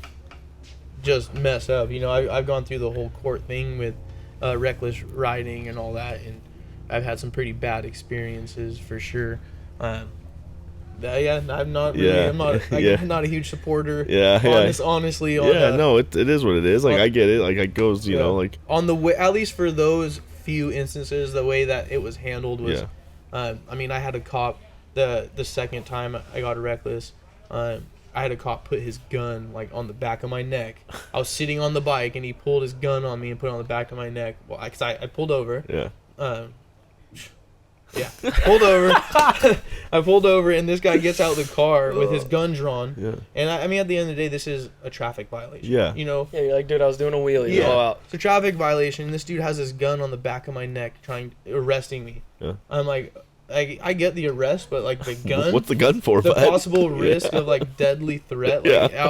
just messed up. I've gone through the whole court thing with reckless riding and all that, and I've had some pretty bad experiences for sure. Yeah, I'm not really, Yeah. Yeah. I'm not a huge supporter. Yeah, Honestly, on, Yeah, no, it is what it is. Like I get it. Like it goes, Yeah. like on the way, at least for those few instances, the way that it was handled was, I mean, I had a cop the second time I got a reckless. I had a cop put his gun like on the back of my neck. I was sitting on the bike and he pulled his gun on me and put it on the back of my neck. Well, I pulled over. yeah. Yeah, pulled over. I pulled over, and this guy gets out of the car with his gun drawn. Yeah. And I mean, at the end of the day, this is a traffic violation. Yeah. yeah, you're like, dude, I was doing a wheelie. Yeah. Oh, wow. It's a traffic violation. This dude has his gun on the back of my neck, arresting me. Yeah. I'm like, I get the arrest, but like the gun, What's the gun for? the bud? possible risk Yeah. of like deadly threat. Like, Yeah.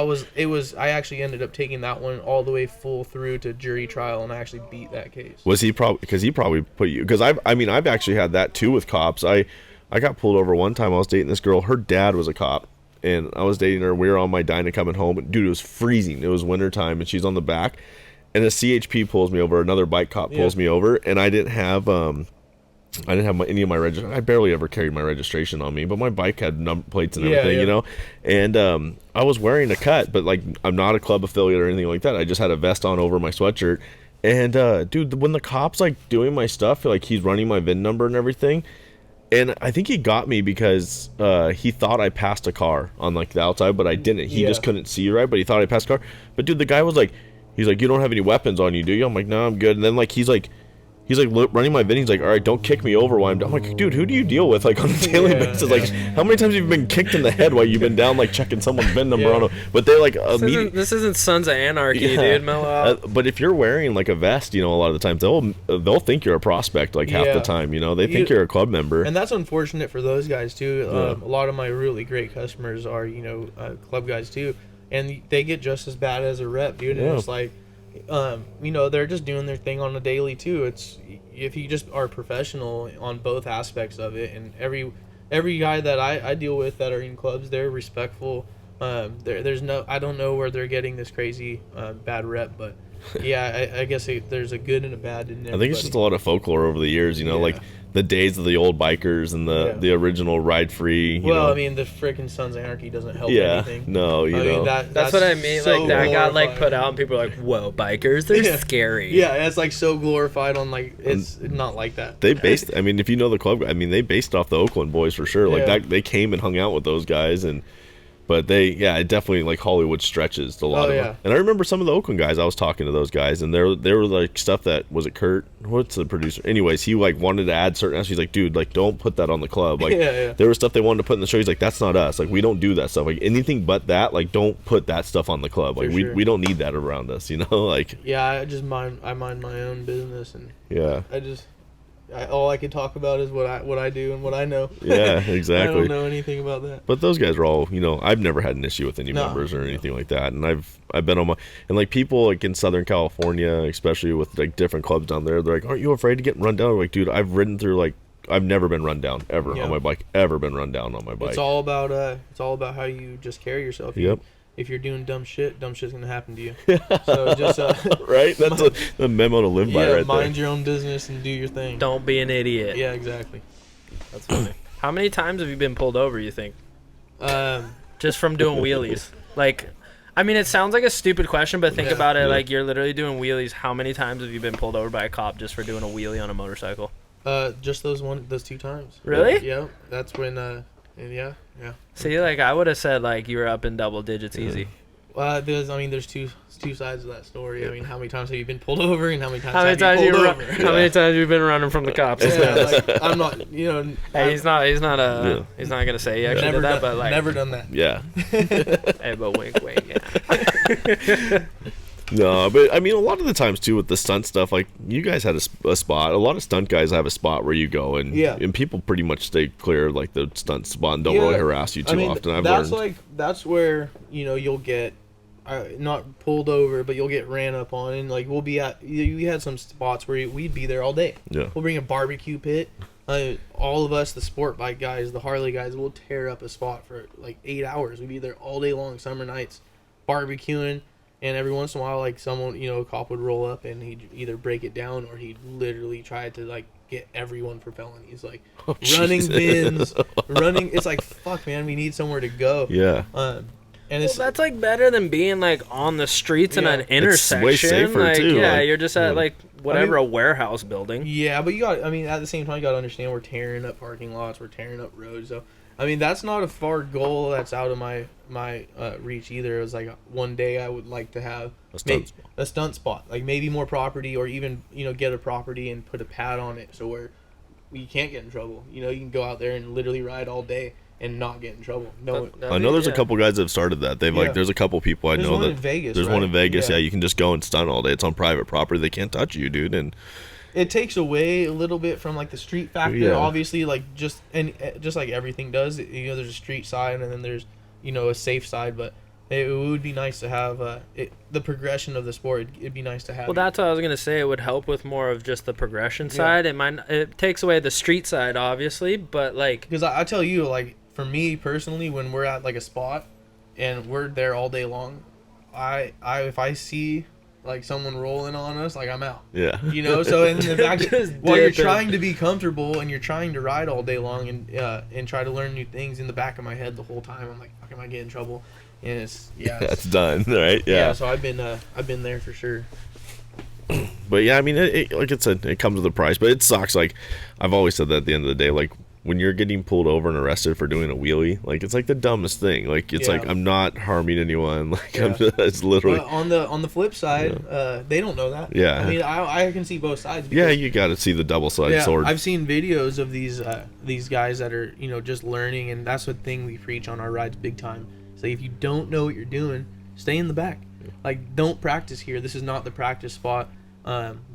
I actually ended up taking that one all the way full through to jury trial, and I actually beat that case. Was he probably because he probably put you? Because I've actually had that too with cops. I got pulled over one time. I was dating this girl. Her dad was a cop, and I was dating her. We were on my Dyna coming home. Dude, it was freezing. It was wintertime, and she's on the back, and a CHP pulls me over. Another bike cop pulls me over, and I didn't have any of my registration. I barely ever carried my registration on me, but my bike had number plates and everything, Yeah. And I was wearing a cut, but like I'm not a club affiliate or anything like that. I just had a vest on over my sweatshirt. And dude, when the cop's like doing my stuff, like he's running my VIN number and everything, and I think he got me because he thought I passed a car on like the outside, but I didn't. He just couldn't see right, but he thought I passed a car. But dude, the guy was like, he's like, you don't have any weapons on you, do you? I'm like, no, I'm good. And then like he's like running my VIN. He's like, all right, don't kick me over while I'm down. I'm like, dude, who do you deal with like on a daily basis? Like, how many times have you been kicked in the head while you've been down like checking someone's VIN number on a? But they're like This isn't Sons of Anarchy, dude. Mellow out. but if you're wearing like a vest, a lot of the times they'll think you're a prospect like half the time. They think you're a club member. And that's unfortunate for those guys too. Yeah. A lot of my really great customers are club guys too, and they get just as bad as a rep, dude. And Yeah. it's like, they're just doing their thing on a daily too. It's if you just are professional on both aspects of it, and every guy that I deal with that are in clubs, they're respectful. There's no, I don't know where they're getting this crazy bad rep, but yeah, I guess there's a good and a bad in there. I think it's just a lot of folklore over the years, like the days of the old bikers and the original ride free. Well, I mean, the freaking Sons of Anarchy doesn't help anything. No, I mean, that's what I mean. so like that got like glorified. put out, and people are like, "Whoa, bikers, they're scary." Yeah, it's like so glorified on like it's not like that. They based. I mean, if you know the club, I mean, they based off the Oakland boys for sure. Like that, they came and hung out with those guys, but it definitely like Hollywood stretches to a lot of them. And I remember some of the Oakland guys. I was talking to those guys, and they were like stuff that was it Kurt? What's the producer? Anyways, he like wanted to add certain. He's like, dude, like don't put that on the club. Like there was stuff they wanted to put in the show. He's like, that's not us. Like we don't do that stuff. Like anything but that. Like don't put that stuff on the club. Like we don't need that around us. Like I just mind my own business, and all I can talk about is what I do and what I know. Yeah, exactly. I don't know anything about that. But those guys are all, I've never had an issue with any members or anything like that. And I've been on and like people like in Southern California, especially with like different clubs down there, they're like, aren't you afraid to get run down? I'm like, dude, I've ridden through I've never been run down ever on my bike. Ever been run down on my bike. It's all about how you just carry yourself. If you're doing dumb shit's gonna happen to you. So just right. That's a memo to live by. Right mind there. your own business and do your thing. Don't be an idiot. Yeah, exactly. That's funny. How many times have you been pulled over? You think? Just from doing wheelies. Like, I mean, it sounds like a stupid question, but think about it. Like, you're literally doing wheelies. How many times have you been pulled over by a cop just for doing a wheelie on a motorcycle? Just those 2 times. Really? Yeah. That's when. Yeah. See, like I would have said, like you were up in double digits easy. There's two sides of that story. I mean, how many times have you been pulled over, and how many times How many times have you been running from the cops? I'm not. Hey, he's not gonna say he actually did that, but like never done that. Yeah. Hey, but wink, yeah. No, but I mean, a lot of the times too with the stunt stuff, like you guys had a spot. A lot of stunt guys have a spot where you go, and people pretty much stay clear of like the stunt spot and don't really harass you too often. That's where you'll get not pulled over, but you'll get ran up on, and like we had some spots where we'd be there all day. Yeah, we'll bring a barbecue pit. All of us, the sport bike guys, the Harley guys, will tear up a spot for like 8 hours. We'd be there all day long, summer nights, barbecuing. And every once in a while, like someone, a cop would roll up and he'd either break it down or he'd literally try to like get everyone for felonies, like running bins, running. It's like, fuck, man, we need somewhere to go. Yeah. And that's like better than being like on the streets in an intersection. It's way safer like, too. Yeah, you're just at like whatever a warehouse building. Yeah, but at the same time, you got to understand we're tearing up parking lots, we're tearing up roads. So that's not a far goal that's out of my reach either. It was like one day I would like to have a stunt spot, like maybe more property, or even get a property and put a pad on it so where you can't get in trouble. You can go out there and literally ride all day and not get in trouble. No, I know there's a couple guys that have started that. They've there's a couple people I know one that in Vegas, there's one in Vegas. Yeah, you can just go and stunt all day. It's on private property. They can't touch you, dude. And it takes away a little bit from like the street factor, obviously, like just like everything does. There's a street side and then there's a safe side, but it would be nice to have the progression of the sport. It'd be nice to have. Well, that's what I was gonna say. It would help with more of just the progression side. It takes away the street side, obviously, but like because I tell you, like for me personally, when we're at like a spot and we're there all day long, if I see like someone rolling on us, like I'm out. Yeah. So in the fact while you're trying to be comfortable and you're trying to ride all day long and try to learn new things, in the back of my head the whole time I'm like, fuck, am I getting in trouble? And it's it's done, right? Yeah. So I've been there for sure. But yeah, I mean, like I said, it comes with a price, but it sucks. Like I've always said that at the end of the day, like when you're getting pulled over and arrested for doing a wheelie, like it's like the dumbest thing. Like it's like I'm not harming anyone. Like it's literally. But on the flip side, they don't know that. Yeah. I mean, I can see both sides. Yeah, you got to see the double-sided sword. I've seen videos of these guys that are just learning, and that's the thing we preach on our rides big time. So if you don't know what you're doing, stay in the back. Like don't practice here. This is not the practice spot.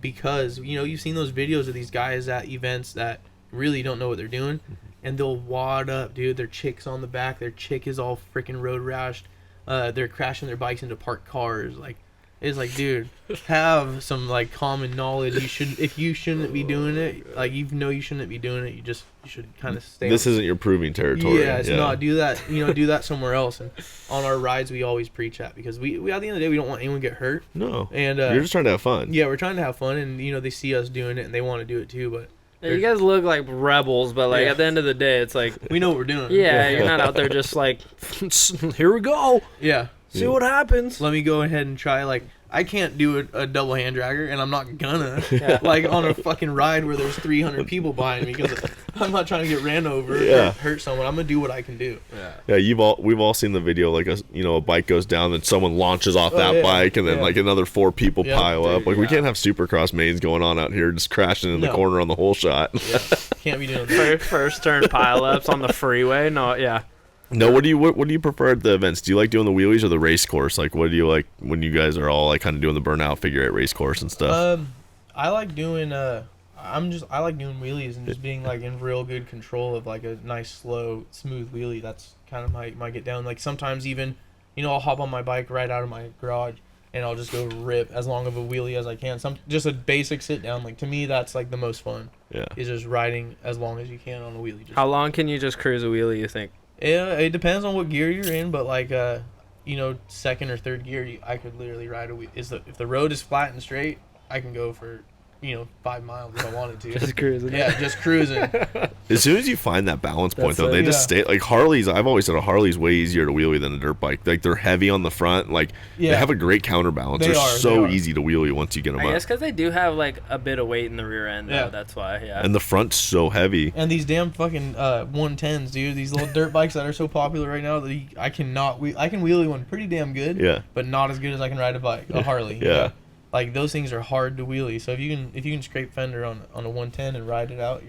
Because you've seen those videos of these guys at events that really don't know what they're doing, and they'll wad up, dude. Their chick's on the back. Their chick is all freaking road rashed. They're crashing their bikes into parked cars. Like, It's like, dude, have some like common knowledge. If you shouldn't be doing it, like you know you shouldn't be doing it, you should kind of stay. This isn't your proving territory. Yeah, it's not. Do that, do that somewhere else. And on our rides, we always preach that because we at the end of the day, we don't want anyone to get hurt. No, and you're just trying to have fun. Yeah, we're trying to have fun, and they see us doing it and they want to do it too. But yeah, you guys look like rebels, but like at the end of the day, it's like we know what we're doing. Yeah, you're not out there just like, here we go. Yeah, see what happens. Let me go ahead and try. Like, I can't do a double hand dragger, and I'm not gonna. Yeah. Like on a fucking ride where there's 300 people behind me because I'm not trying to get ran over Yeah. or hurt someone. I'm gonna do what I can do. Yeah, we've all seen the video, like a bike goes down, then someone launches off that bike, and then like another 4 people pile up. Like we can't have supercross mains going on out here, just crashing in the corner on the whole shot. Yeah, can't be doing that. First turn pileups on the freeway. No, yeah. No, what do you prefer at the events? Do you like doing the wheelies or the race course? Like, what do you like when you guys are all like kind of doing the burnout figure eight race course and stuff? I like doing I like doing wheelies and just being like in real good control of like a nice slow smooth wheelie. That's kind of my get down. Like sometimes even I'll hop on my bike right out of my garage and I'll just go rip as long of a wheelie as I can. Just a basic sit down. Like to me that's like the most fun. Yeah. Is just riding as long as you can on a wheelie. How long can you just cruise a wheelie, you think? Yeah, it depends on what gear you're in, but like second or third gear, I could literally ride a wheel. If the road is flat and straight, I can go for 5 miles if I wanted to. Just cruising. Yeah, just cruising. As soon as you find that balance point, though, it, they just stay. Like Harleys, I've always said a Harley's way easier to wheelie than a dirt bike. Like they're heavy on the front. Like they have a great counterbalance. They're so easy to wheelie once you get them up. I guess because they do have like a bit of weight in the rear end. Though, that's why. Yeah. And the front's so heavy. And these damn fucking 110s, dude. These little dirt bikes that are so popular right now that I can wheelie one pretty damn good. Yeah. But not as good as I can ride a Harley. Yeah. Like those things are hard to wheelie. So if you can scrape fender on a 110 and ride it out,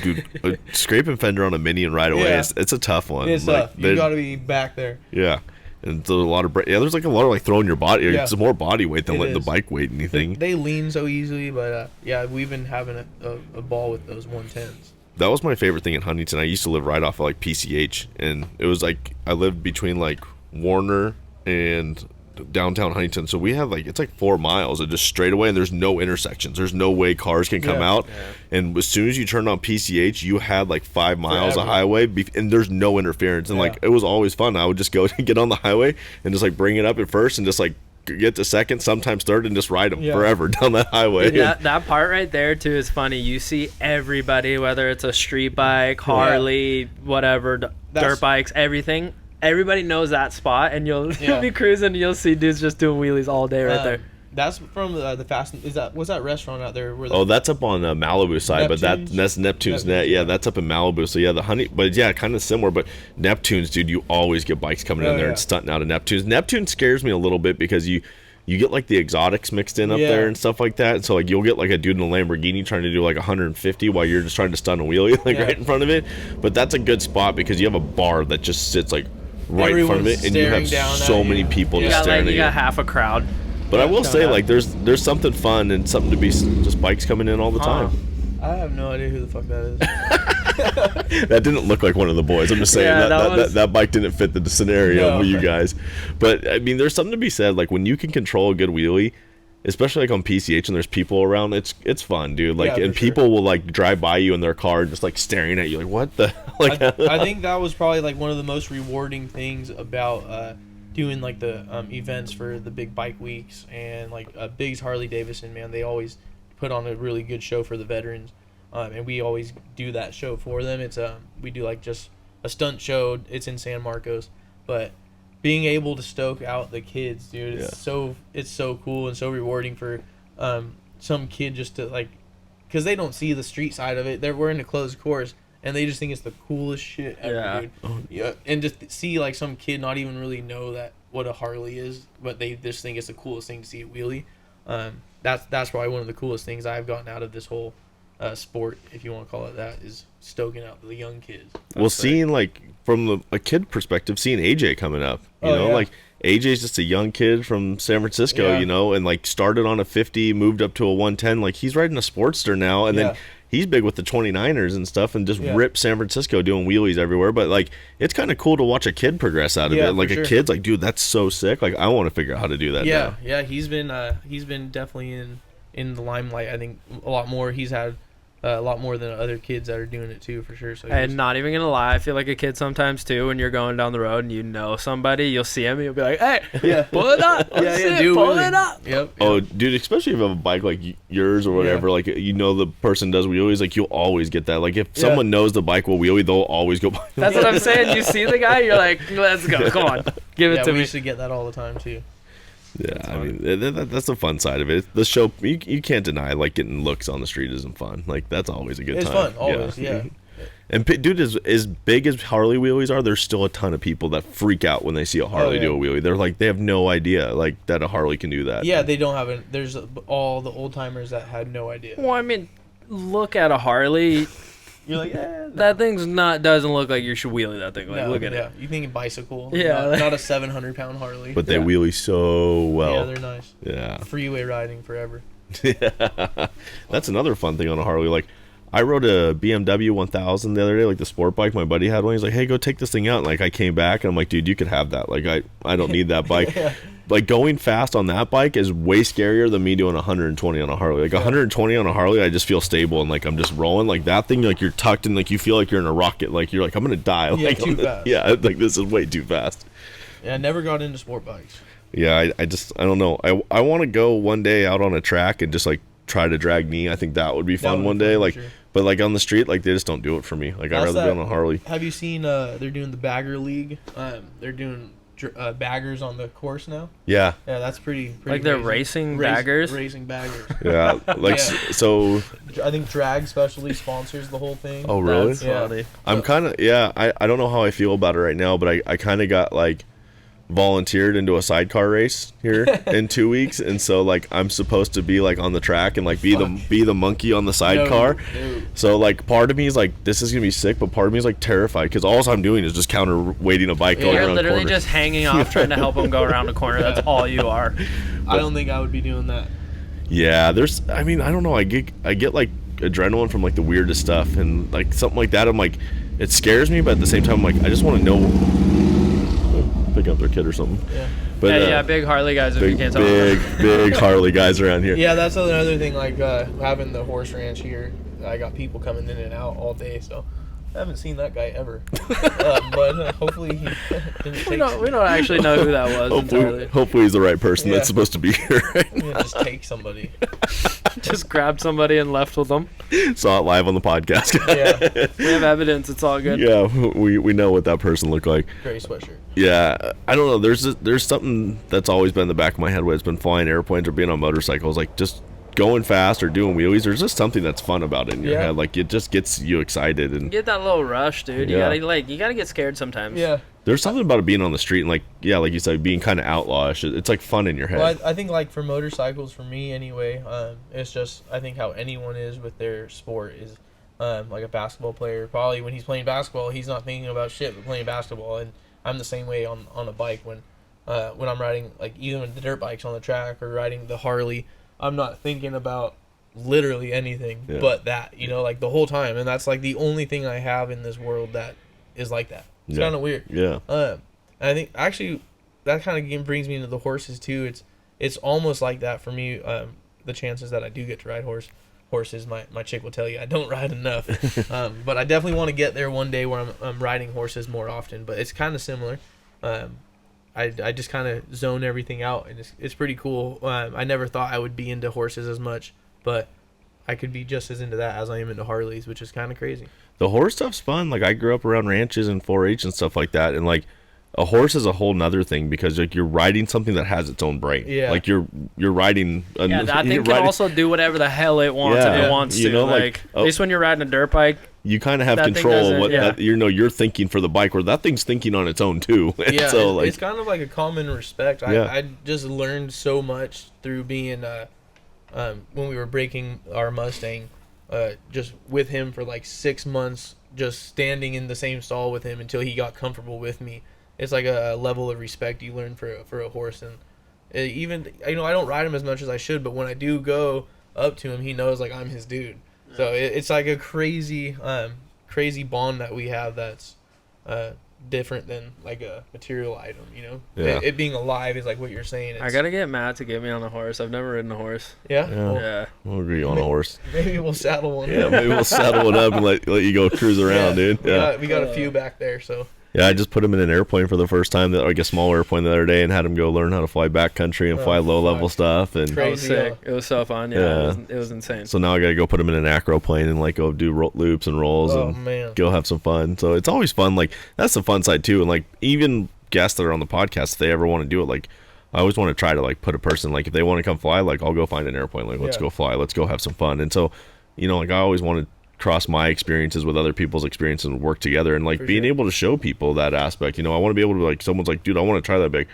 Dude, scraping fender on a mini and ride away, it's a tough one. It's tough. You got to be back there. Yeah. And there's a lot of there's like a lot of like throwing your body. Yeah. It's more body weight than letting the is. bike weight anything. They lean so easily, but we've been having a ball with those 110s. That was my favorite thing in Huntington. I used to live right off of like PCH, and it was like I lived between like Warner and downtown Huntington, so we have like it's like 4 miles of just straight away, and there's no intersections. There's no way cars can come out. And as soon as you turn on PCH, you had like 5 miles of highway, and there's no interference. And like it was always fun. I would just go get on the highway and just like bring it up at first, and just like get to second, sometimes third, and just ride them forever down that highway. That part right there too is funny. You see everybody, whether it's a street bike, Harley, whatever, dirt bikes, everything. Everybody knows that spot, and you'll be cruising, and you'll see dudes just doing wheelies all day right there. That's from the Fast. What's that restaurant out there? That's up on Malibu side, but that's Neptune's Net. Yeah, that's up in Malibu. So yeah, but kind of similar. But Neptune's, dude, you always get bikes coming in there and stunting out of Neptune's. Neptune scares me a little bit because you get like the exotics mixed in up there and stuff like that. And so like you'll get like a dude in a Lamborghini trying to do like 150 while you're just trying to stun a wheelie right in front of it. But that's a good spot because you have a bar that just sits like right in front of it, and you have so many people just staring at you. You got half a crowd. But I will say, like, there's something fun and something to be just bikes coming in all the time. I have no idea who the fuck that is. That didn't look like one of the boys. I'm just saying that bike didn't fit the scenario with you guys. But I mean, there's something to be said. Like when you can control a good wheelie, especially like on PCH and there's people around, it's fun, dude. Like and people will like drive by you in their car just like staring at you like what the like. I think that was probably like one of the most rewarding things about doing like the events for the big bike weeks and like Biggs Harley Davidson, man. They always put on a really good show for the veterans, and we always do that show for them. It's we do like just a stunt show. It's in San Marcos, but being able to stoke out the kids, dude, it's so cool and so rewarding for some kid just to like, because they don't see the street side of it. We're in a closed course, and they just think it's the coolest shit ever, dude. Yeah, and just see like some kid not even really know what a Harley is, but they just think it's the coolest thing to see a wheelie. That's probably one of the coolest things I've gotten out of this whole sport, if you want to call it that, is stoking out the young kids. Well, seeing like from a kid perspective, seeing AJ coming up, you know, like AJ's just a young kid from San Francisco, you know, and like started on a 50, moved up to a 110. Like he's riding a Sportster now, and then he's big with the 29ers and stuff, and just ripped San Francisco doing wheelies everywhere. But like, it's kind of cool to watch a kid progress out of it. Like a kid's like, dude, that's so sick. Like I want to figure out how to do that. now. He's been definitely in the limelight. I think a lot more. He's had a lot more than other kids that are doing it too, for sure. So and not even gonna lie, I feel like a kid sometimes too. When you're going down the road and you know somebody, you'll see him and you'll be like, "Hey, pull it up, pull it up." Yep. Oh, dude, especially if you have a bike like yours or whatever, like you know the person does wheelies, like you'll always get that. Like if someone knows the bike will wheelie, they'll always go by. That's what I'm saying. You see the guy, you're like, "Let's go, come on, give it to we me." used to get that all the time too. Yeah, I mean that's the fun side of it. The show, you can't deny like getting looks on the street isn't fun. Like that's always a good time. It's fun, always, yeah. And dude, as big as Harley wheelies are, there's still a ton of people that freak out when they see a Harley do a wheelie. They're like, they have no idea like that a Harley can do that. Yeah, they don't have it. There's all the old timers that had no idea. Well, I mean, look at a Harley. You're like, that thing's doesn't look like you should wheelie that thing. Like, look at it. You think bicycle? Yeah, not a 700-pound Harley. But they wheelie so well. Yeah, they're nice. Yeah. Freeway riding forever. Yeah. That's another fun thing on a Harley. Like, I rode a BMW 1000 the other day, like the sport bike. My buddy had one. He's like, "Hey, go take this thing out." And like, I came back and I'm like, "Dude, you could have that. Like, I don't need that bike." Like going fast on that bike is way scarier than me doing 120 on a Harley. Like 120 on a Harley, I just feel stable and like I'm just rolling. Like that thing, like you're tucked and like you feel like you're in a rocket. Like you're like, I'm gonna die. Like, too fast. Yeah, like this is way too fast. Yeah, I never got into sport bikes. Yeah, I don't know. I want to go one day out on a track and just like try to drag knee. I think that would be fun one day. Like, but like on the street, like they just don't do it for me. Like I'd rather be on a Harley. Have you seen? They're doing the bagger league. They're doing baggers on the course now. Yeah, that's pretty like they're racing baggers. Racing baggers. Yeah, like so. I think Drag Specialty sponsors the whole thing. Oh really? That's funny. I'm kind of I don't know how I feel about it right now, but I kind of got like volunteered into a sidecar race here in 2 weeks, and so like I'm supposed to be like on the track and like be the monkey on the sidecar. No. So like part of me is like, this is gonna be sick, but part of me is like terrified because all I'm doing is just counterweighting a bike going You're around literally corners. just hanging off trying to help him go around a corner. That's all you are. I don't think I would be doing that. Yeah, I mean I don't know, I get like adrenaline from like the weirdest stuff, and like something like that I'm like, it scares me, but at the same time I'm like, I just want to know, picking up their kid or something. Yeah. But big Harley guys. If big, you can't tell. big Harley guys around here. Yeah, that's another thing. Like having the horse ranch here, I got people coming in and out all day, so I haven't seen that guy ever. But hopefully he didn't take. We don't actually know who that was entirely. Hopefully he's the right person that's supposed to be here right now. Just take somebody. Just grabbed somebody and left with them. Saw it live on the podcast. Yeah. We have evidence. It's all good. Yeah, we know what that person looked like. Gray sweatshirt. Yeah, I don't know. There's something that's always been in the back of my head when it's been flying airplanes or being on motorcycles, like just going fast or doing wheelies. There's just something that's fun about it in your head. Like it just gets you excited and get that little rush, dude. You gotta get scared sometimes. Yeah. There's something about it being on the street and like you said, being kind of outlawish. It's like fun in your head. Well, I think like for motorcycles, for me anyway, it's just I think how anyone is with their sport is like a basketball player. Probably when he's playing basketball, he's not thinking about shit but playing basketball. And I'm the same way on a bike when I'm riding, like even the dirt bikes on the track or riding the Harley. I'm not thinking about literally anything but that, like the whole time. And that's like the only thing I have in this world that is like that. It's kind of weird. Yeah. I think actually that kind of brings me into the horses too. It's almost like that for me. The chances that I do get to ride horses, my chick will tell you I don't ride enough. But I definitely want to get there one day where I'm riding horses more often. But it's kind of similar. I just kind of zone everything out, and it's pretty cool. I never thought I would be into horses as much, but I could be just as into that as I am into Harleys, which is kind of crazy. The horse stuff's fun. Like I grew up around ranches and 4-H and stuff like that, and like a horse is a whole nother thing because like you're riding something that has its own brain. Yeah. Like you're riding. That thing can also do whatever the hell it wants if it wants to. Like at least when you're riding a dirt bike, you kind of have control of what that, you're thinking for the bike, where that thing's thinking on its own too. Yeah, so it's kind of like a common respect. I just learned so much through being when we were breaking our Mustang. just with him for like 6 months, just standing in the same stall with him until he got comfortable with me. It's like a level of respect you learn for a horse. And even, I don't ride him as much as I should, but when I do go up to him, he knows like I'm his dude. So it's like a crazy bond that we have that's different than like a material item, Yeah. It being alive is like what you're saying. I gotta get Matt to get me on a horse. I've never ridden a horse. Yeah. Yeah. We'll agree on a horse. Maybe we'll saddle one. Yeah, maybe we'll saddle it up and let you go cruise around, dude. Yeah. We got a few back there, so. Yeah, I just put him in an airplane for the first time, like a small airplane the other day, and had him go learn how to fly backcountry and fly low-level stuff. And Crazy. It was sick. It was so fun. Yeah. It was insane. so now I got to go put him in an acro plane and like go do loops and rolls and man. go have some fun. So it's always fun. Like that's the fun side too. And like even guests that are on the podcast, if they ever want to do it, like I always want to try to like put a person, like if they want to come fly, like I'll go find an airplane. Like let's go fly. Let's go have some fun. And so, like I always want to cross my experiences with other people's experiences and work together, and like being able to show people that aspect. I want to be able to, like, someone's like, dude, I want to try that big.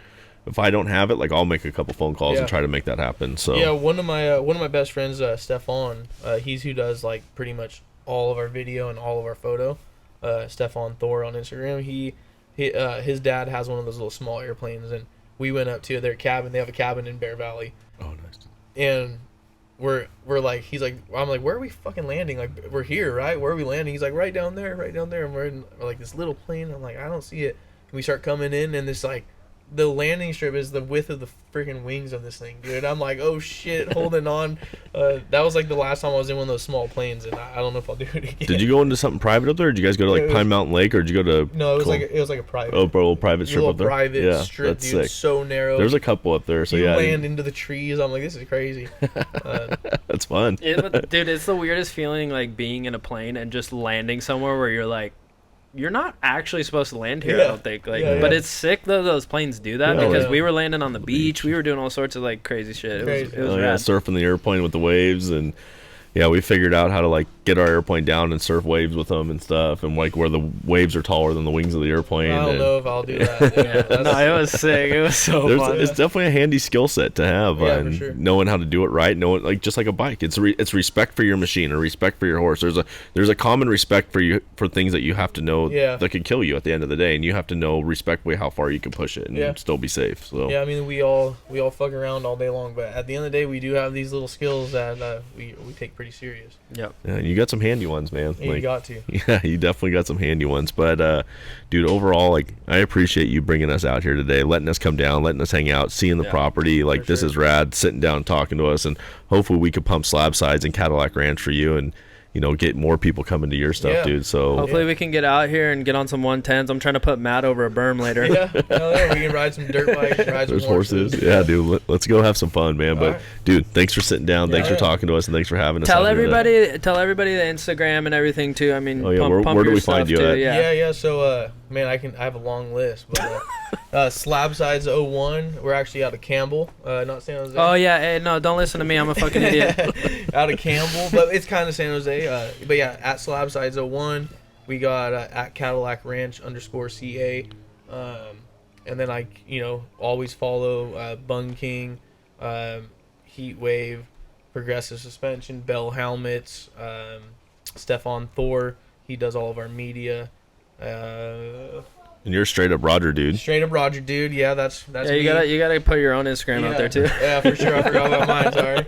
If I don't have it, like I'll make a couple phone calls and try to make that happen. So yeah, one of my best friends, Stefan, he's who does like pretty much all of our video and all of our photo. Stefan Thor on Instagram. He his dad has one of those little small airplanes, and we went up to their cabin. They have a cabin in Bear Valley. Oh, nice. And we're like, he's like, I'm like, where are we fucking landing? Like, we're here, right? Where are we landing? He's like, right down there. And we're in like this little plane. I'm like, I don't see it. And we start coming in, and this like, the landing strip is the width of the freaking wings of this thing, dude. I'm like, oh shit, holding on. That was like the last time I was in one of those small planes, and I don't know if I'll do it again. Did you go into something private up there? Or did you guys go to like Pine Mountain Lake, or did you go to? No, it was like a private. Oh, bro, a little private strip little up there. Private strip, that's dude. sick. So narrow. There's a couple up there, so you yeah. land into the trees. I'm like, this is crazy. That's fun. But, dude, it's the weirdest feeling, like being in a plane and just landing somewhere where you're like, you're not actually supposed to land here, I don't think. Like, but it's sick though those planes do that because we were landing on the beach. We were doing all sorts of like crazy shit. It was rad. Surfing the airplane with the waves, and we figured out how to like get our airplane down and surf waves with them and stuff, and like where the waves are taller than the wings of the airplane. I don't know if I'll do that. No, it was sick. It was so fun. It's definitely a handy skill set to have, and for sure. knowing how to do it right. Knowing, like, just like a bike, it's respect for your machine or respect for your horse. There's a common respect for things that you have to know that could kill you at the end of the day, and you have to know respectfully how far you can push it and still be safe. So I mean, we all fuck around all day long, but at the end of the day, we do have these little skills that we take pretty serious. Yep. Yeah, you got some handy ones, man. Yeah, you got to. Yeah, you definitely got some handy ones. But, dude, overall, like, I appreciate you bringing us out here today, letting us come down, letting us hang out, seeing the property. Like, this is rad, sitting down, talking to us, and hopefully we could pump slab sides and Cadillac Ranch for you, and get more people coming to your stuff, dude. So hopefully we can get out here and get on some 110s. I'm trying to put Matt over a berm later. Yeah, we can ride some dirt bikes, ride some horses. Yeah, dude, let's go have some fun, man. But dude, thanks for sitting down, thanks for talking to us, and thanks for having us. Tell everybody the Instagram and everything too. I mean, pump where do your we find you at? Yeah. So man, I have a long list, but Slabsides 01. We're actually out of Campbell, not San Jose. Oh yeah, hey, no, don't listen to me. I'm a fucking idiot. Out of Campbell, but it's kind of San Jose. But yeah, at Slabsides 01, we got at Cadillac Ranch _CA, and then always follow Bun King, Heat Wave, Progressive Suspension, Bell Helmets, Stefan Thor. He does all of our media. And you're Str8up RogerDood. Str8up RogerDood, yeah, that's yeah, me. you gotta put your own Instagram out there too. Yeah, for sure. I forgot about mine. Sorry.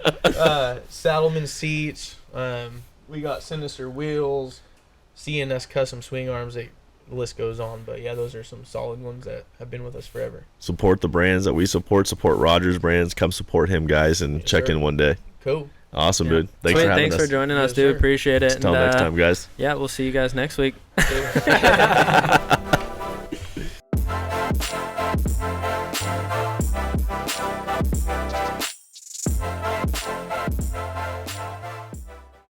Saddleman seats. We got Sinister wheels, CNS custom swing arms. The list goes on, but yeah, those are some solid ones that have been with us forever. Support the brands that we support. Support Roger's brands. Come support him, guys, and check in one day. Cool. Awesome, dude. Thanks for having us. Thanks for joining us, dude. Appreciate it. Until next time, guys. Yeah, we'll see you guys next week.